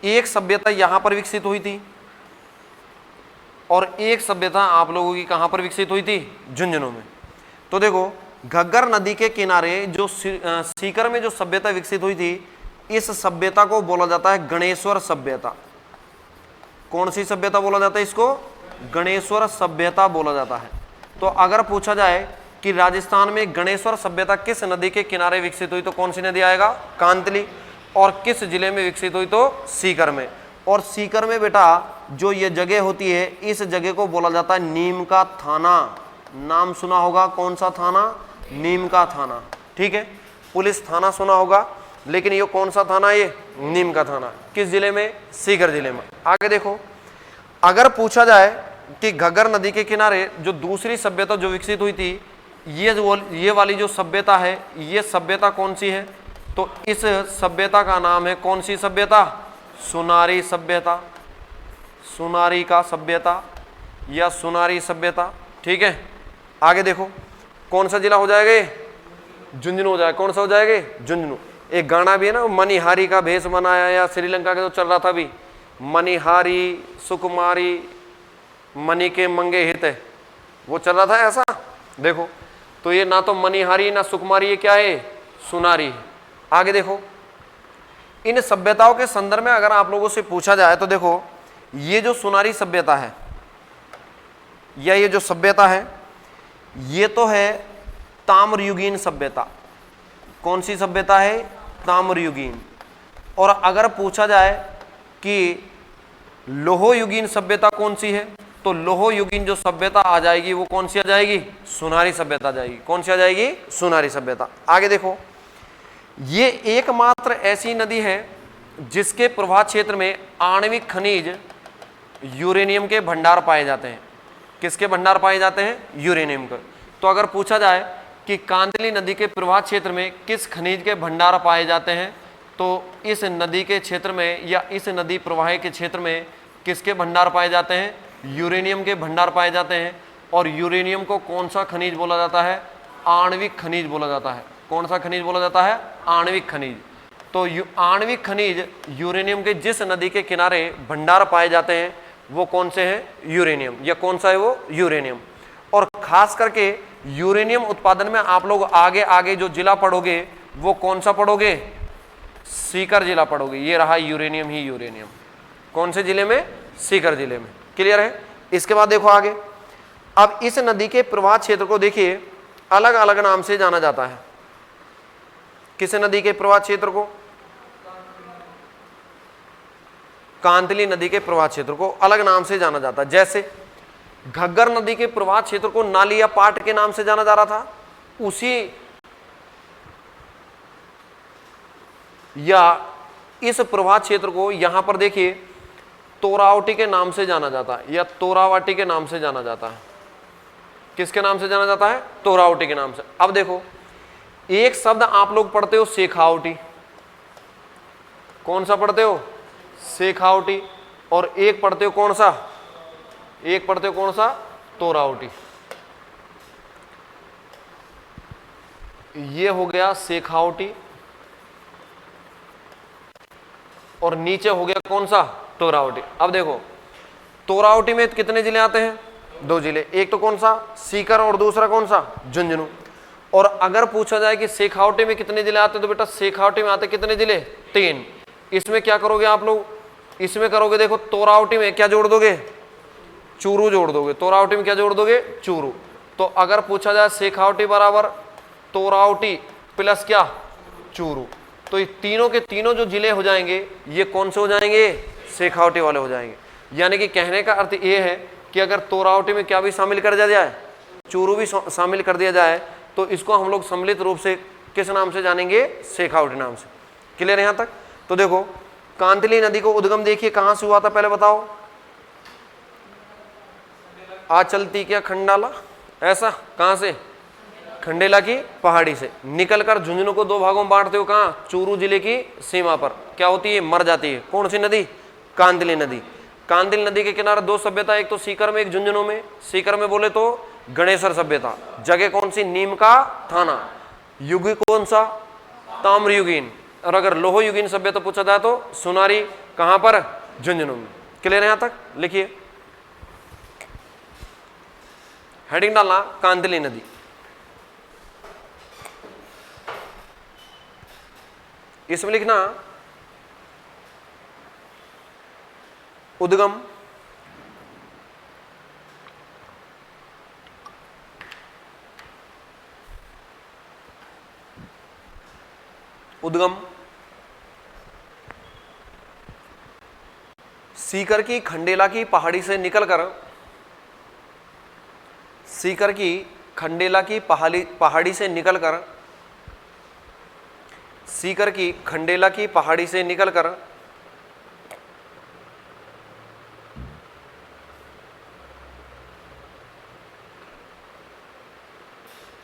एक सभ्यता यहां पर विकसित हुई थी और एक सभ्यता आप लोगों की कहां पर विकसित हुई थी? झुंझुनू में। तो देखो घग्गर नदी के किनारे जो सीकर में जो सभ्यता विकसित हुई थी, इस सभ्यता को बोला जाता है गणेश्वर सभ्यता। कौन सी सभ्यता बोला जाता है इसको? गणेश्वर सभ्यता बोला जाता है। तो अगर पूछा जाए कि राजस्थान में गणेश्वर सभ्यता किस नदी के किनारे विकसित हुई, तो कौन सी नदी आएगा? कांतली। और किस जिले में विकसित हुई? तो सीकर में। और सीकर में बेटा जो ये जगह होती है इस जगह को बोला जाता है नीम का थाना। नाम सुना होगा, कौन सा थाना? नीम का थाना। ठीक है, पुलिस थाना सुना होगा, लेकिन ये कौन सा थाना? ये नीम का थाना। किस जिले में? सीकर जिले में। आगे देखो, अगर पूछा जाए कि घग्गर नदी के किनारे जो दूसरी सभ्यता जो विकसित हुई थी, ये वाली जो सभ्यता है ये सभ्यता कौन सी है? तो इस सभ्यता का नाम है कौन सी सभ्यता? सुनारी सभ्यता। सुनारी का सभ्यता या सुनारी सभ्यता। ठीक है, आगे देखो कौन सा जिला हो जाएगा ये? झुंझुनू हो जाएगा। कौन सा हो जाएगा? झुंझुनू। एक गाना भी है ना, मनिहारी का भेष बनाया, या श्रीलंका के तो चल रहा था अभी, मनिहारी सुकुमारी मणि के मंगे हित है, वो चल रहा था ऐसा। देखो तो ये ना तो मनिहारी ना सुकुमारी, ये क्या है? सुनारी है। आगे देखो, इन सभ्यताओं के संदर्भ में अगर आप लोगों से पूछा जाए तो देखो, ये जो सुनारी सभ्यता है या ये जो सभ्यता है, ये तो है ताम्रयुगीन सभ्यता। कौन सी सभ्यता है? ताम्रयुगीन। और अगर पूछा जाए कि लोहयुगीन सभ्यता कौन सी है, तो लोहयुगीन जो सभ्यता आ जाएगी वो कौन सी आ जाएगी? सुनारी सभ्यता आ जाएगी। कौन सी आ जाएगी? सुनारी सभ्यता। आगे देखो, ये एकमात्र ऐसी नदी है जिसके प्रवाह क्षेत्र में आणविक खनिज यूरेनियम के भंडार पाए जाते हैं। किसके भंडार पाए जाते हैं? यूरेनियम के। तो अगर पूछा जाए कि कांतली नदी के प्रवाह क्षेत्र में किस खनिज के भंडार पाए जाते हैं, तो इस नदी के क्षेत्र में या इस नदी प्रवाह के क्षेत्र में किसके भंडार पाए जाते हैं? यूरेनियम के भंडार पाए जाते हैं। और यूरेनियम को कौन सा खनिज बोला जाता है? आणविक खनिज बोला जाता है। कौन सा खनिज बोला जाता है? आणविक खनिज। तो आणविक खनिज यूरेनियम के जिस नदी के किनारे भंडार पाए जाते हैं वो कौन से हैं? यूरेनियम। या कौन सा है वो? यूरेनियम। और खास करके यूरेनियम उत्पादन में आप लोग आगे आगे जो जिला पढ़ोगे वो कौन सा पढ़ोगे? सीकर जिला पढ़ोगे। ये रहा यूरेनियम ही यूरेनियम। कौन से जिले में? सीकर जिले में। क्लियर है? इसके बाद देखो आगे, अब इस नदी के प्रवाह क्षेत्र को देखिए अलग अलग नाम से जाना जाता है। किस नदी के प्रवाह क्षेत्र को? कांतली नदी के प्रवाह क्षेत्र को अलग नाम से जाना जाता है। जैसे घग्गर नदी के प्रवाह क्षेत्र को नाली या पाट के नाम से जाना जा रहा था, उसी या इस प्रवाह क्षेत्र को यहां पर देखिए तोरावटी के नाम से जाना जाता है या तोरावटी के नाम से जाना जाता है। किसके नाम से जाना जाता है? तोरावटी के नाम से। अब देखो, एक शब्द आप लोग पढ़ते हो शेखावटी। कौन सा पढ़ते हो? शेखावटी। और एक पढ़ते हो कौन सा? एक पढ़ते हो कौन सा? तोरावटी। ये हो गया शेखावटी और नीचे हो गया कौन सा? तोरावटी। अब देखो, तोरावटी में कितने जिले आते हैं? 2 जिले। एक तो कौन सा? सीकर और दूसरा कौन सा? झुंझुनू। और अगर पूछा जाए कि शेखावटी में कितने जिले आते हैं, तो बेटा शेखावटी में आते कितने जिले? 3। इसमें क्या करोगे आप लोग? इसमें करोगे, देखो तोरावटी में क्या जोड़ दोगे? चूरू जोड़ दोगे। तोरावटी में क्या जोड़ दोगे? चूरू। तो अगर पूछा जाए शेखावटी बराबर तोरावटी प्लस क्या? चूरू, तो ये तीनों के तीनों जो जिले हो जाएंगे ये कौन से हो जाएंगे? शेखावटी वाले हो जाएंगे। यानी कि कहने का अर्थ ये है कि अगर तोरावटी में क्या भी शामिल कर दिया जाए, चूरू भी शामिल कर दिया जाए, तो इसको हम लोग सम्मिलित रूप से किस नाम से जानेंगे? शेखावटी नाम से। क्लियर है यहां तक? तो देखो, कांतली नदी को उद्गम देखिए कहां से हुआ था, पहले बताओ। आज चलती क्या खंडाला, ऐसा कहां से? खंडेला की पहाड़ी से निकलकर झुंझुनू को 2 भागों में बांटते हो। कहां? चूरू जिले की सीमा पर क्या होती है? मर जाती है। कौन सी नदी? कांतली नदी। कांतली नदी के किनारे 2 सभ्यता, एक तो सीकर में, एक झुंझुनू में। सीकर में बोले तो गणेशर सभ्यता। जगह कौन सी? नीम का थाना। युग कौन सा? ताम्रयुगीन। और अगर लोहयुगीन सभ्यता पूछा जाए तो सुनारी। कहां पर? झुंझुनू में। क्लियर है यहां तक? लिखिए, हेडिंग डालना कांतली नदी। इसमें लिखना उद्गम, उद्गम सीकर की खंडेला की पहाड़ी से निकलकर, सीकर की खंडेला की पहाड़ी से निकलकर, सीकर की खंडेला की पहाड़ी से निकलकर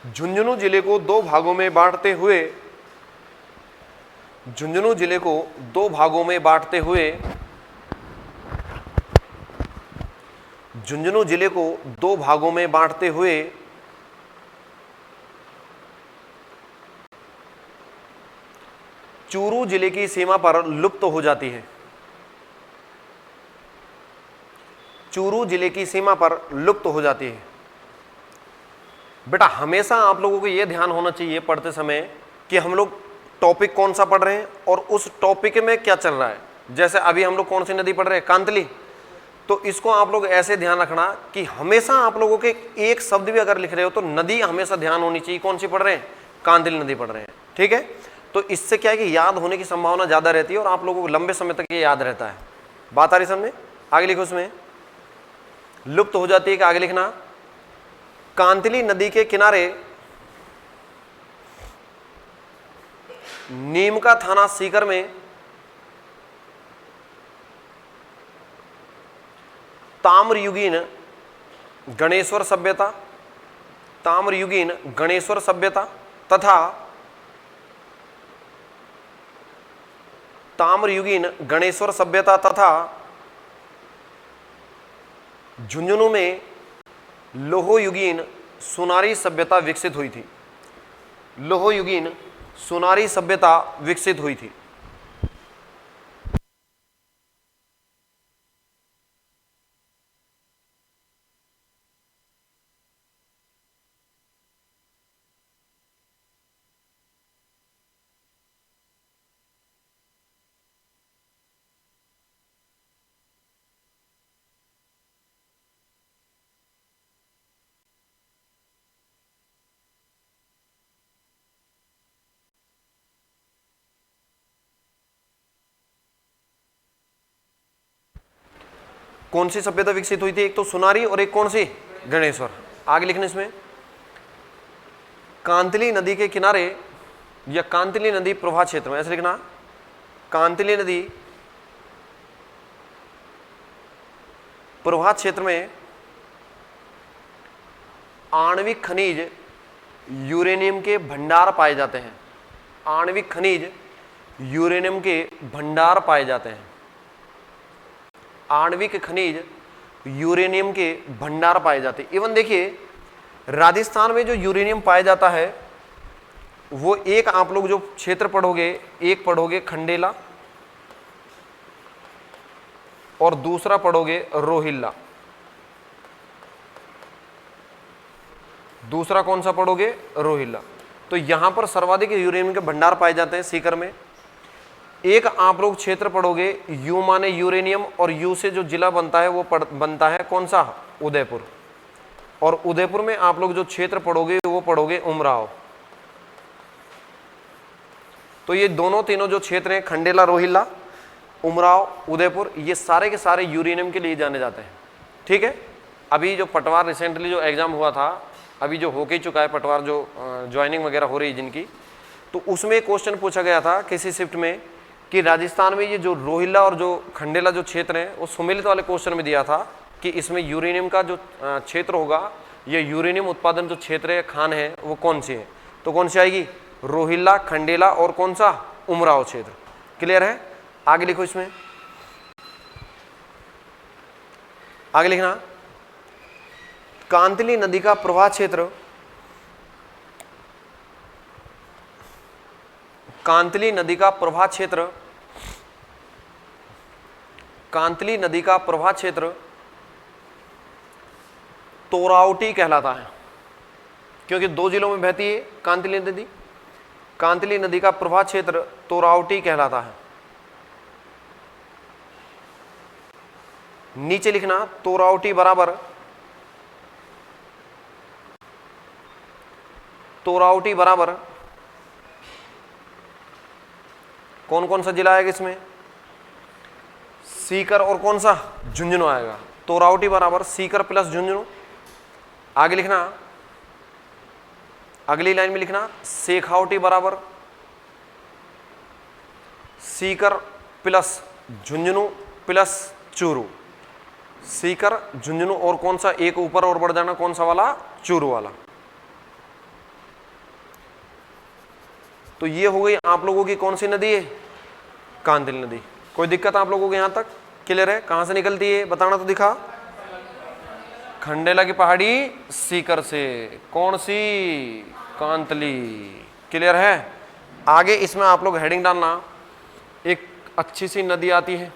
झुंझुनू जिले को 2 भागों में बांटते हुए, झुंझुनू जिले को 2 भागों में बांटते हुए, झुंझुनू जिले को 2 भागों में बांटते हुए चूरू जिले की सीमा पर लुप्त हो जाती है। चूरू जिले की सीमा पर लुप्त हो जाती है। बेटा हमेशा आप लोगों को यह ध्यान होना चाहिए पढ़ते समय कि हम लोग टॉपिक कौन सा पढ़ रहे हैं और उस टॉपिक में क्या चल रहा है। जैसे अभी हम लोग कौन सी नदी पढ़ रहे हैं, कांतली। तो इसको आप लोग ऐसे ध्यान रखना कि हमेशा आप लोगों के एक शब्द भी अगर लिख रहे हो तो नदी हमेशा ध्यान होनी चाहिए, कौन सी पढ़ रहे हैं, कांतली नदी पढ़ रहे हैं। ठीक है, तो इससे क्या है कि याद होने की संभावना ज्यादा रहती है और आप लोगों को लंबे समय तक ये याद रहता है। बात आ रही समझ में? आगे लिखो, उसमें लुप्त हो जाती है कि आगे लिखना, कांतली नदी के किनारे नीमका थाना सीकर में ताम्रयुगीन गणेश्वर सभ्यता, ताम्रयुगीन गणेश्वर सभ्यता तथा ताम्रयुगीन गणेश्वर सभ्यता तथा झुंझुनू में लोहयुगीन सुनारी सभ्यता विकसित हुई थी। लोहयुगीन सुनारी सभ्यता विकसित हुई थी। कौन सी सभ्यता विकसित हुई थी? एक तो सुनारी और एक कौन सी? गणेश्वर। आगे लिखने इसमें, कांतली नदी के किनारे या कांतली नदी प्रवाह क्षेत्र में, ऐसे लिखना, कांतली नदी प्रवाह क्षेत्र में आणविक खनिज यूरेनियम के भंडार पाए जाते हैं। आणविक खनिज यूरेनियम के भंडार पाए जाते हैं। आणविक खनिज यूरेनियम के भंडार पाए जाते हैं। इवन देखिए राजस्थान में जो यूरेनियम पाया जाता है वो एक आप लोग जो क्षेत्र पढ़ोगे, एक पढ़ोगे खंडेला और दूसरा पढ़ोगे रोहिल्ला। दूसरा कौन सा पढ़ोगे? रोहिल्ला। तो यहां पर सर्वाधिक यूरेनियम के भंडार पाए जाते हैं सीकर में। एक आप लोग क्षेत्र पढ़ोगे, यू माने यूरेनियम और यू से जो जिला बनता है वो बनता है कौन सा? उदयपुर। और उदयपुर में आप लोग जो क्षेत्र पढ़ोगे वो पढ़ोगे उमराव। तो ये दोनों तीनों जो क्षेत्र हैं, खंडेला, रोहिल्ला, उमराव, उदयपुर, ये सारे के सारे यूरेनियम के लिए जाने जाते हैं। ठीक है, अभी जो पटवार रिसेंटली जो एग्जाम हुआ था, अभी जो होके ही चुका है पटवार, जो ज्वाइनिंग वगैरह हो रही है जिनकी, तो उसमें क्वेश्चन पूछा गया था किसी शिफ्ट में कि राजस्थान में ये जो रोहिल्ला और जो खंडेला जो क्षेत्र है वो सुमेलित वाले क्वेश्चन में दिया था कि इसमें यूरेनियम का जो क्षेत्र होगा, ये यूरेनियम उत्पादन जो क्षेत्र है, खान है, वो कौन सी है? तो कौन सी आएगी? रोहिल्ला, खंडेला और कौन सा? उमराव क्षेत्र। क्लियर है? आगे लिखो इसमें, आगे लिखना, कांतली नदी का प्रवाह क्षेत्र, कांतली नदी का प्रवाह क्षेत्र, कांतली नदी का प्रवाह क्षेत्र तोरावटी कहलाता है, क्योंकि दो जिलों में बहती है कांतली नदी। कांतली नदी का प्रवाह क्षेत्र तोरावटी कहलाता है। नीचे लिखना, तोरावटी बराबर, तोरावटी बराबर कौन कौन सा जिला आएगा इसमें? सीकर और कौन सा? झुंझुनू आएगा। तोरावटी बराबर सीकर प्लस झुंझुनू। आगे लिखना, अगली लाइन में लिखना, शेखावटी बराबर सीकर प्लस झुंझुनू प्लस चूरू। सीकर, झुंझुनू और कौन सा? एक ऊपर और बढ़ जाना, कौन सा वाला? चूरू वाला। तो ये हो गई आप लोगों की कौन सी नदी है? कांतली नदी। कोई दिक्कत आप लोगों को यहां तक? क्लियर है? कहां से निकलती है बताना तो दिखा। खंडेला की पहाड़ी सीकर से। कौन सी? कांतली। क्लियर है? आगे इसमें आप लोग हेडिंग डालना, एक अच्छी सी नदी आती है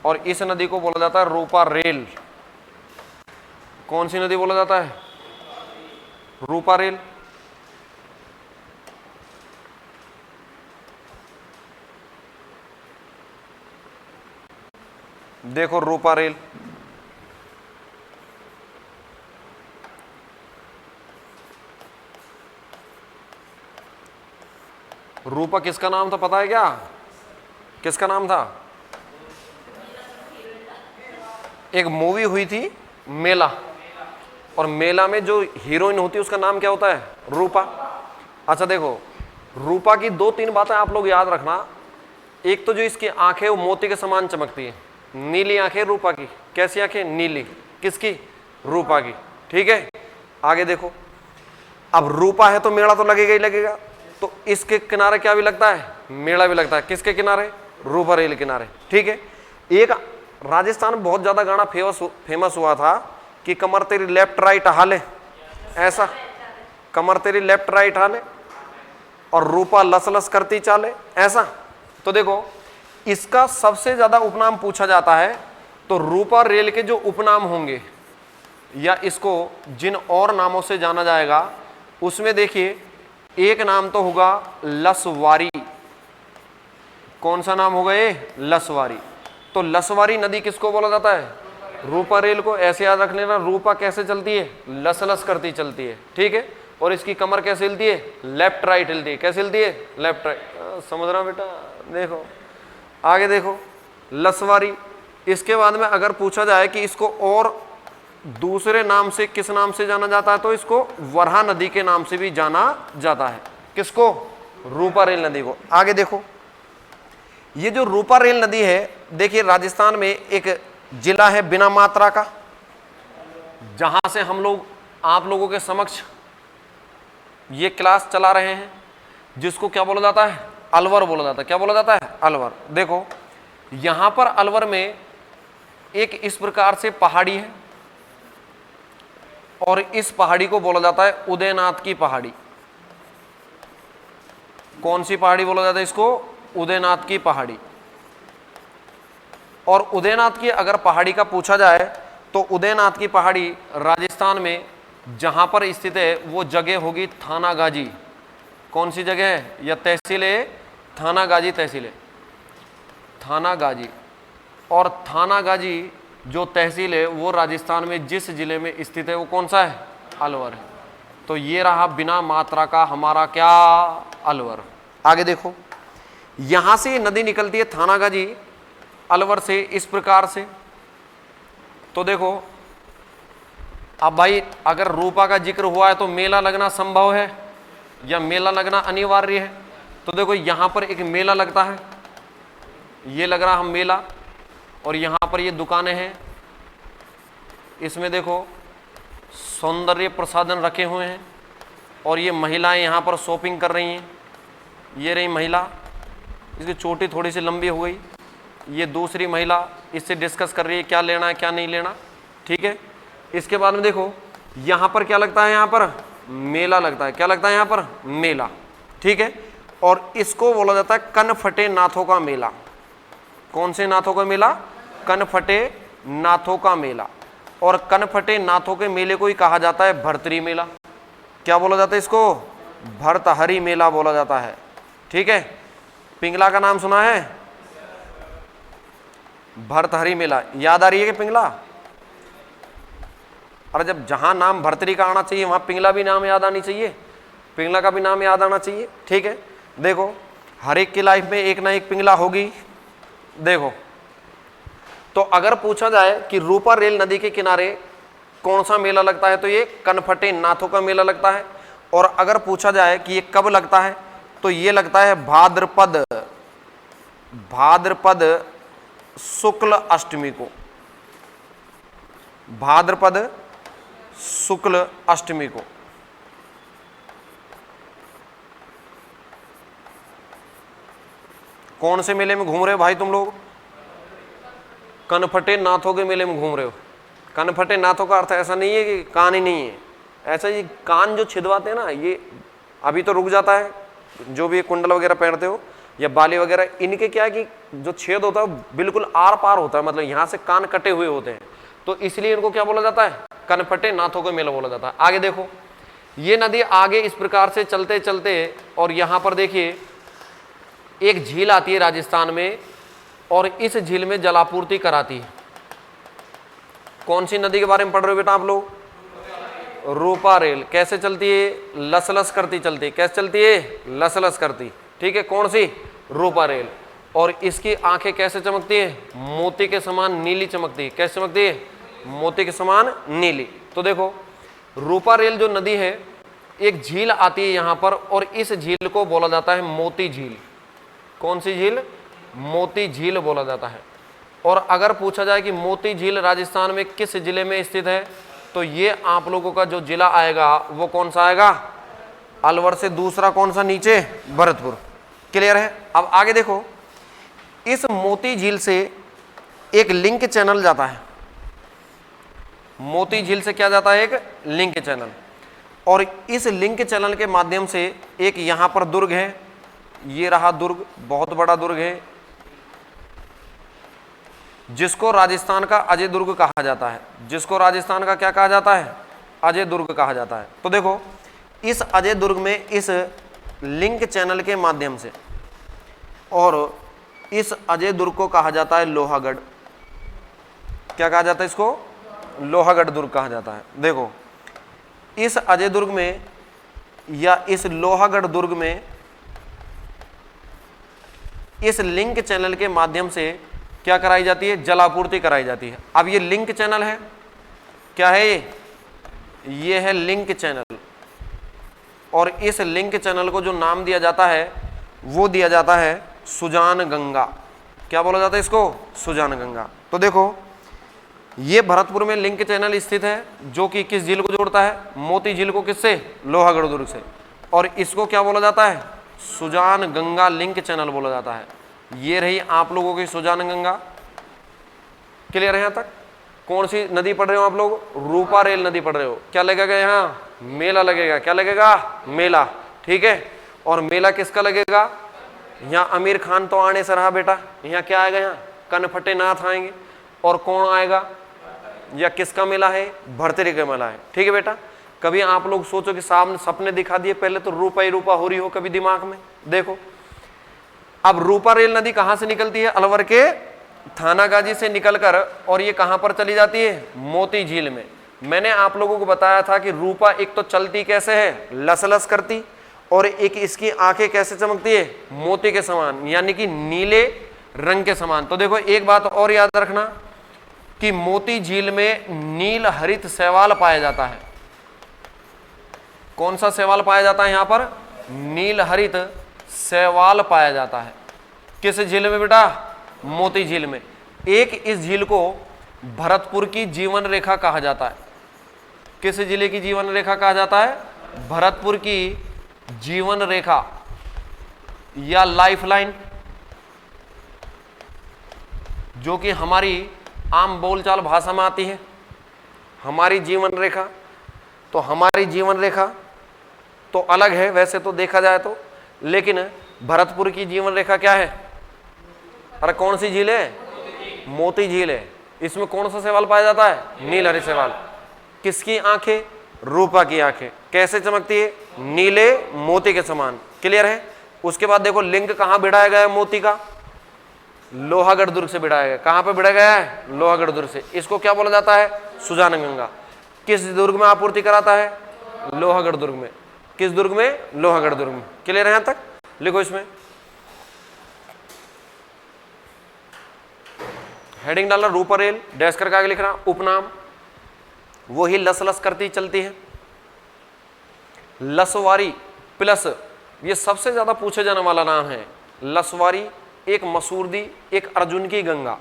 और इस नदी को बोला जाता है रूपा रेल। कौन सी नदी बोला जाता है? रूपा रेल। देखो रूपा रेल, रूपा किसका नाम था पता है क्या? किसका नाम था? एक मूवी हुई थी मेला, और मेला में जो हीरोइन होती है उसका नाम क्या होता है? रूपा। अच्छा देखो, रूपा की 2-3 बातें आप लोग याद रखना। एक तो जो इसकी आंखें वो मोती के समान चमकती है, नीली आंखें रूपा की। कैसी आंखें? नीली। किसकी? रूपा की। ठीक है, आगे देखो। अब रूपा है तो मेला तो लगेगा ही लगेगा, तो इसके किनारे क्या भी लगता है? मेला भी लगता है। किसके किनारे? रूपा रेल किनारे। ठीक है। एक राजस्थान में बहुत ज्यादा गाना फेमस हुआ था कि कमर तेरी लेफ्ट राइट हाले, ऐसा, कमर तेरी लेफ्ट राइट हाले और रूपा लस लस करती चाले, ऐसा। तो देखो, इसका सबसे ज्यादा उपनाम पूछा जाता है तो रूपा रेल के जो उपनाम होंगे या इसको जिन और नामों से जाना जाएगा, उसमें देखिए एक नाम तो होगा लसवारी। कौन सा नाम होगा ये? लसवारी। तो लसवारी नदी किसको बोला जाता है? रूपा रेल को। ऐसे याद रख लेना, रूपा कैसे चलती है? लस लस करती चलती है। ठीक है। और इसकी कमर कैसे हिलती है? लेफ्ट राइट हिलती है। कैसे हिलती है? Left right. समझ रहा बेटा? देखो आगे देखो, लसवारी। इसके बाद में अगर पूछा जाए कि इसको और दूसरे नाम से किस नाम से जाना जाता है, तो इसको वरहा नदी के नाम से भी जाना जाता है। किसको? रूपा रेल नदी को। आगे देखो, ये जो रूपा रेल नदी है, देखिए राजस्थान में एक जिला है बिना मात्रा का, जहां से हम लोग आप लोगों के समक्ष ये क्लास चला रहे हैं, जिसको क्या बोला जाता है? अलवर बोला जाता है। क्या बोला जाता है? अलवर। देखो यहां पर अलवर में एक इस प्रकार से पहाड़ी है और इस पहाड़ी को बोला जाता है उदयनाथ की पहाड़ी। कौन सी पहाड़ी बोला जाता है इसको? उदयनाथ की पहाड़ी। और उदयनाथ की अगर पहाड़ी का पूछा जाए तो उदयनाथ की पहाड़ी राजस्थान में जहां पर स्थित है वो जगह होगी थानागाजी। कौन सी जगह है? या तहसील है थानागाजी, तहसील है थानागाजी। और थानागाजी जो तहसील है वो राजस्थान में जिस जिले में स्थित है वो कौन सा है? अलवर है। तो ये रहा बिना मात्रा का हमारा क्या? अलवर। आगे देखो, यहां से नदी निकलती है थानागाजी अलवर से इस प्रकार से। तो देखो अब भाई अगर रूपा का जिक्र हुआ है तो मेला लगना संभव है या मेला लगना अनिवार्य है? तो देखो यहां पर एक मेला लगता है, ये लग रहा हम मेला, और यहां पर ये दुकानें हैं, इसमें देखो सौंदर्य प्रसाधन रखे हुए हैं और ये महिलाएं यहां पर शॉपिंग कर रही हैं। ये रही महिला, इसकी चोटी थोड़ी सी लंबी हो गई, ये दूसरी महिला इससे डिस्कस कर रही है क्या लेना है क्या नहीं लेना। ठीक है। इसके बाद में देखो यहां पर क्या लगता है? यहां पर मेला लगता है। क्या लगता है? यहां पर मेला। ठीक है। और इसको बोला जाता है कनफटे नाथों का मेला। कौन से नाथों का मेला? कनफटे नाथों का मेला। और कनफटे नाथों के मेले को ही कहा जाता है भर्तरी मेला। क्या बोला जाता है इसको? भर्तहरी मेला बोला जाता है। ठीक है। पिंगला का नाम सुना है? भर्तहरी मेला याद आ रही है कि पिंगला? अरे जब जहां नाम भर्तरी का आना चाहिए वहां पिंगला भी नाम याद आनी चाहिए, पिंगला का भी नाम याद आना चाहिए। ठीक है। देखो हर एक की लाइफ में एक ना एक पिंगला होगी। देखो तो अगर पूछा जाए कि रूपा रेल नदी के किनारे कौन सा मेला लगता है तो ये कनफटे नाथों का मेला लगता है। और अगर पूछा जाए कि ये कब लगता है तो ये लगता है भाद्रपद शुक्ल अष्टमी को। भाद्रपद शुक्ल अष्टमी को। कौन से मेले में घूम रहे हो भाई तुम लोग? कनफटे नाथों के मेले में घूम रहे हो। कनफटे नाथों का अर्थ ऐसा नहीं है कि कान ही नहीं है, ऐसा ये कान जो छिदवाते हैं ना, ये अभी तो रुक जाता है जो भी कुंडल वगैरह पहनते हो या बाली वगैरह, इनके क्या है कि जो छेद होता है बिल्कुल आर पार होता है, मतलब यहाँ से कान कटे हुए होते हैं, तो इसलिए इनको क्या बोला जाता है, कनपटे नाथों का मेला बोला जाता है। आगे देखो, ये नदी आगे इस प्रकार से चलते चलते, और यहाँ पर देखिए एक झील आती है राजस्थान में, और इस झील में जलापूर्ति कराती है। कौन सी नदी के बारे में पढ़ रहे हो बेटा आप लोग? रूपा रेल। कैसे चलती है? लसलस करती चलती है। कैसे चलती है? लसलस करती। ठीक है, कौन सी? रूपा रेल। और इसकी आंखें कैसे चमकती है? मोती के समान नीली चमकती है। कैसे चमकती है? मोती के समान नीली। तो देखो, रूपा रेल जो नदी है, एक झील आती है यहां पर, और इस झील को बोला जाता है मोती झील। कौन सी झील? मोती झील बोला जाता है। और अगर पूछा जाए कि मोती झील राजस्थान में किस जिले में स्थित है, तो ये आप लोगों का जो जिला आएगा वो कौन सा आएगा? अलवर से दूसरा कौन सा नीचे? भरतपुर। क्लियर है? अब आगे देखो, इस मोती झील से एक लिंक चैनल जाता है। मोती झील से क्या जाता है? एक लिंक चैनल। और इस लिंक चैनल के माध्यम से एक यहां पर दुर्ग है, ये रहा दुर्ग, बहुत बड़ा दुर्ग है, जिसको राजस्थान का अजय दुर्ग कहा जाता है। जिसको राजस्थान का क्या कहा जाता है? अजय दुर्ग कहा जाता है। तो देखो, इस अजय दुर्ग में इस लिंक चैनल के माध्यम से, और इस अजय दुर्ग को कहा जाता है लोहागढ़। क्या कहा जाता है इसको? लोहागढ़ दुर्ग कहा जाता है। देखो, इस अजय दुर्ग में या इस लोहागढ़ दुर्ग में इस लिंक चैनल के माध्यम से क्या कराई जाती है? जलापूर्ति कराई जाती है। अब ये लिंक चैनल है, क्या है ये है लिंक चैनल। और इस लिंक चैनल को जो नाम दिया जाता है वो दिया जाता है सुजान गंगा। क्या बोला जाता है इसको? सुजान गंगा। तो देखो, ये भरतपुर में लिंक चैनल स्थित है, जो कि किस झील को जोड़ता है? मोती झील को किससे? लोहागढ़ दुर्ग से। और इसको क्या बोला जाता है? सुजान गंगा लिंक चैनल बोला जाता है। ये रही आप लोगों की सुजान गंगा। क्लियर है यहां तक? कौन सी नदी पढ़ रहे हो आप लोग? रूपा रेल नदी पढ़ रहे हो। क्या लगेगा यहाँ? मेला लगेगा। क्या लगेगा? मेला। ठीक है, और मेला किसका लगेगा? यहाँ आमिर खान तो आने से रहा बेटा, यहाँ क्या आएगा? यहाँ कनफटे नाथ आएंगे। और कौन आएगा? या किसका मेला है? भरतरी का मेला है। ठीक है बेटा, कभी आप लोग सोचो कि सामने सपने दिखा दिए, पहले तो रूपा ही रूपा हो रही हो कभी दिमाग में। देखो, अब रूपा रेल नदी कहां से निकलती है? अलवर के थानागाजी से निकलकर, और ये कहां पर चली जाती है? मोती झील में। मैंने आप लोगों को बताया था कि रूपा एक तो चलती कैसे है? लसलस करती, और एक इसकी आंखें कैसे चमकती है? मोती के समान, यानी कि नीले रंग के समान। तो देखो, एक बात और याद रखना कि मोती झील में नील हरित शैवाल पाया जाता है। कौन सा शैवाल पाया जाता है? यहां पर नील हरित शैवाल पाया जाता है। किस झील में बेटा? मोती झील में। एक इस झील को भरतपुर की जीवन रेखा कहा जाता है। किस जिले की जीवन रेखा कहा जाता है? भरतपुर की जीवन रेखा या लाइफलाइन, जो कि हमारी आम बोलचाल भाषा में आती है। हमारी जीवन रेखा, तो हमारी जीवन रेखा तो अलग है वैसे तो देखा जाए तो, लेकिन भरतपुर की जीवन रेखा क्या है? अरे कौन सी झील है? मोती झील है। इसमें कौन सा शैवाल पाया जाता है? नीलहरित शैवाल। किसकी आंखें? रूपा की आंखें। कैसे चमकती है? नीले मोती के समान। क्लियर है? उसके बाद देखो, लिंक कहां बिठाया गया है मोती का? लोहागढ़ दुर्ग से बिठाया गया। कहां पे बिठाया गया है? लोहागढ़ दुर्ग से। इसको क्या बोला जाता है? सुजान गंगा। किस दुर्ग में आपूर्ति कराता है? लोहागढ़ दुर्ग में। किस दुर्ग में? लोहागढ़ दुर्ग में। क्लियर है यहां तक? लिखो इसमें हेडिंग डालना, रूपा रेल, डैश करके आगे लिखना उपनाम। वो ही लसलस करती चलती है। लसवारी प्लस, ये सबसे ज्यादा पूछे जाने वाला नाम है। लसवारी, एक मसूरदी, एक अर्जुन की गंगा।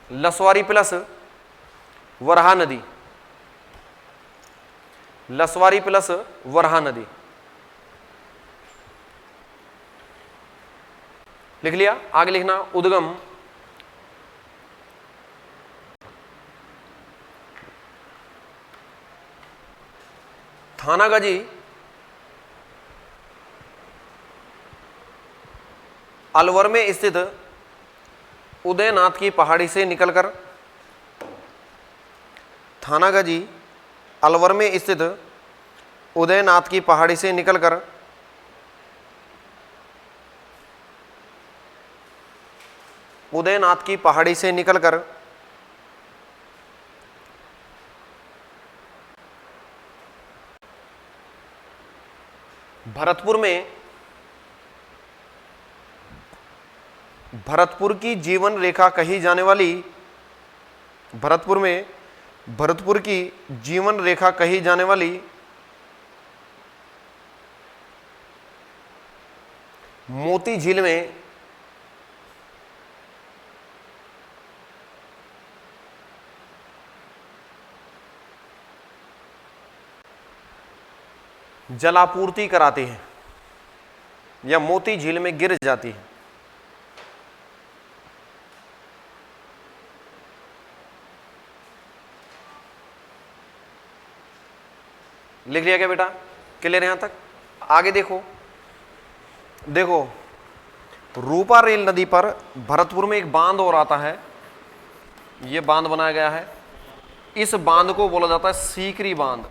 लसवारी प्लस वराहा नदी। लसवारी प्लस वराहा नदी। लिख लिया? आगे लिखना उद्गम। थानागाजी अलवर में स्थित उदयनाथ की पहाड़ी से निकलकर, थानागाजी अलवर में स्थित उदयनाथ की पहाड़ी से निकलकर उदयनाथ की पहाड़ी से निकलकर भरतपुर में भरतपुर की जीवन रेखा कही जाने वाली, भरतपुर में भरतपुर की जीवन रेखा कही जाने वाली मोती झील में जलापूर्ति कराती है या मोती झील में गिर जाती है। लिख लिया क्या बेटा? क्लियर है यहां तक? आगे देखो, देखो रूपा रेल नदी पर भरतपुर में एक बांध और आता है, यह बांध बनाया गया है। इस बांध को बोला जाता है सीकरी बांध।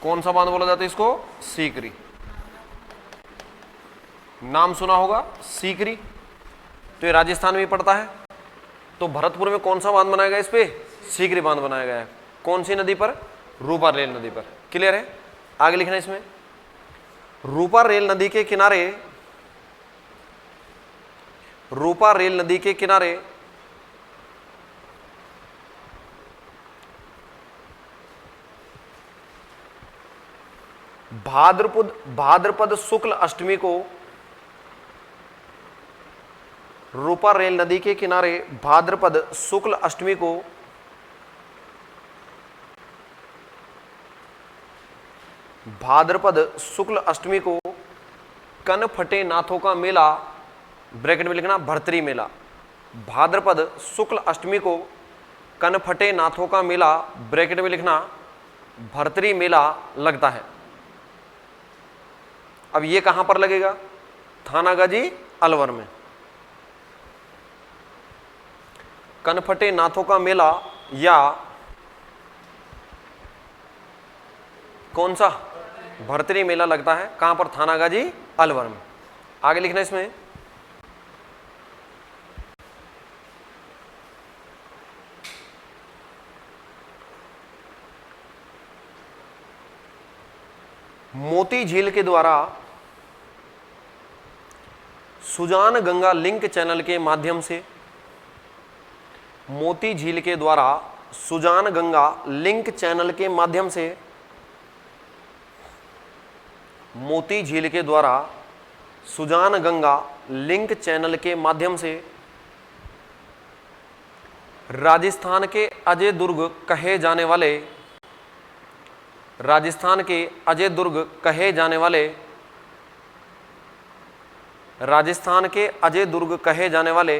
कौन सा बांध बोला जाता है इसको? सीकरी। नाम सुना होगा सीकरी, तो ये राजस्थान में पड़ता है। तो भरतपुर में कौन सा बांध बनाया गया? इस पे सीकरी बांध बनाया गया है। कौन सी नदी पर? रूपा रेल नदी पर। क्लियर है? आगे लिखना इसमें, रूपा रेल नदी के किनारे, रूपा रेल नदी के किनारे भाद्रपद शुक्ल अष्टमी को, रूपा रेल नदी के किनारे भाद्रपद शुक्ल अष्टमी को भाद्रपद शुक्ल अष्टमी को कनफटे नाथों का मेला, ब्रैकेट में लिखना भर्तरी मेला। भाद्रपद शुक्ल अष्टमी को कनफटे नाथों का मेला, ब्रैकेट में लिखना भर्तरी मेला लगता है। अब ये कहां पर लगेगा? थानागाजी अलवर में। कनफटे नाथों का मेला या कौन सा? भर्तरी मेला लगता है। कहां पर? थानागाजी अलवर में। आगे लिखना इसमें, मोती झील के द्वारा सुजान गंगा लिंक चैनल के माध्यम से, मोती झील के द्वारा सुजान गंगा लिंक चैनल के माध्यम से, मोती झील के द्वारा सुजान गंगा लिंक चैनल के माध्यम से राजस्थान के अजय दुर्ग कहे जाने वाले, राजस्थान के अजय दुर्ग कहे जाने वाले, राजस्थान के अजय दुर्ग कहे जाने वाले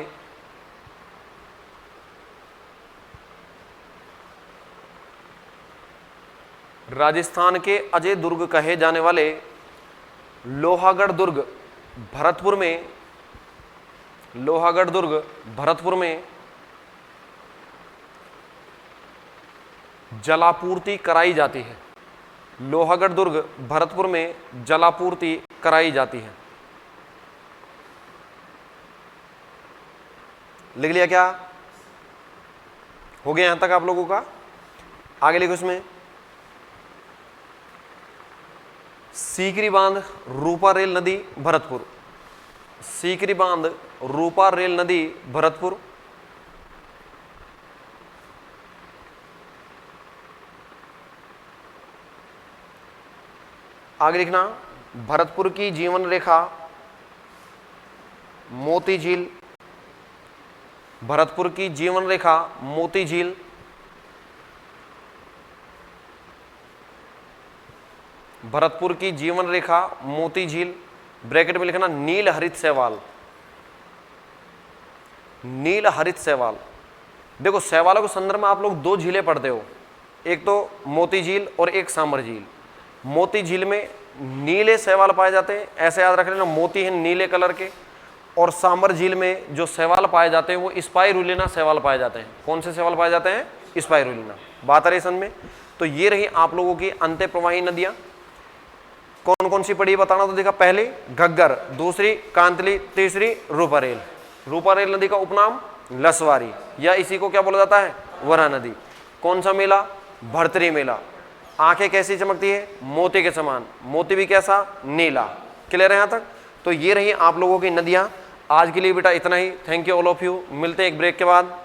राजस्थान के अजय दुर्ग कहे जाने वाले लोहागढ़ दुर्ग भरतपुर में, लोहागढ़ दुर्ग भरतपुर में जलापूर्ति कराई जाती है। लोहागढ़ दुर्ग भरतपुर में जलापूर्ति कराई जाती है। लिख लिया क्या? हो गया यहां तक आप लोगों का? आगे लिखो इसमें, सीकरी बांध रूपा रेल नदी भरतपुर, सीकरी बांध रूपा रेल नदी भरतपुर। आगे लिखना, भरतपुर की जीवन रेखा मोती झील, भरतपुर की जीवन रेखा मोती झील, भरतपुर की जीवन रेखा मोती झील, ब्रैकेट में लिखना नील हरित शैवाल, नील हरित शैवाल। देखो शैवालों के संदर्भ में आप लोग दो झीलें पढ़ते हो, एक तो मोती झील और एक सांबर झील। मोती झील में नीले शैवाल पाए जाते हैं, ऐसे याद रख लेना, मोती हैं नीले कलर के। और सांबर झील में जो शैवाल पाए जाते हैं वो स्पाइरुलिना शैवाल पाए जाते हैं। कौन से शैवाल पाए जाते हैं? स्पाइरुलिना। बात आ रही समझ में? तो ये रही आप लोगों की अंत्य प्रवाही नदियां। कौन कौन सी पड़ी बताना तो देखा, पहली घग्गर, दूसरी कांतली, तीसरी रूपारेल। रूपारेल नदी का उपनाम लसवारी, या इसी को क्या बोला जाता है? वराह नदी। कौन सा मेला? भर्तरी मेला। आंखें कैसी चमकती है? मोती के समान, मोती भी कैसा? नीला। क्लियर है यहां तक? तो ये रही आप लोगों की नदियां। आज के लिए बेटा इतना ही। Thank you all of you. मिलते हैं एक ब्रेक के बाद।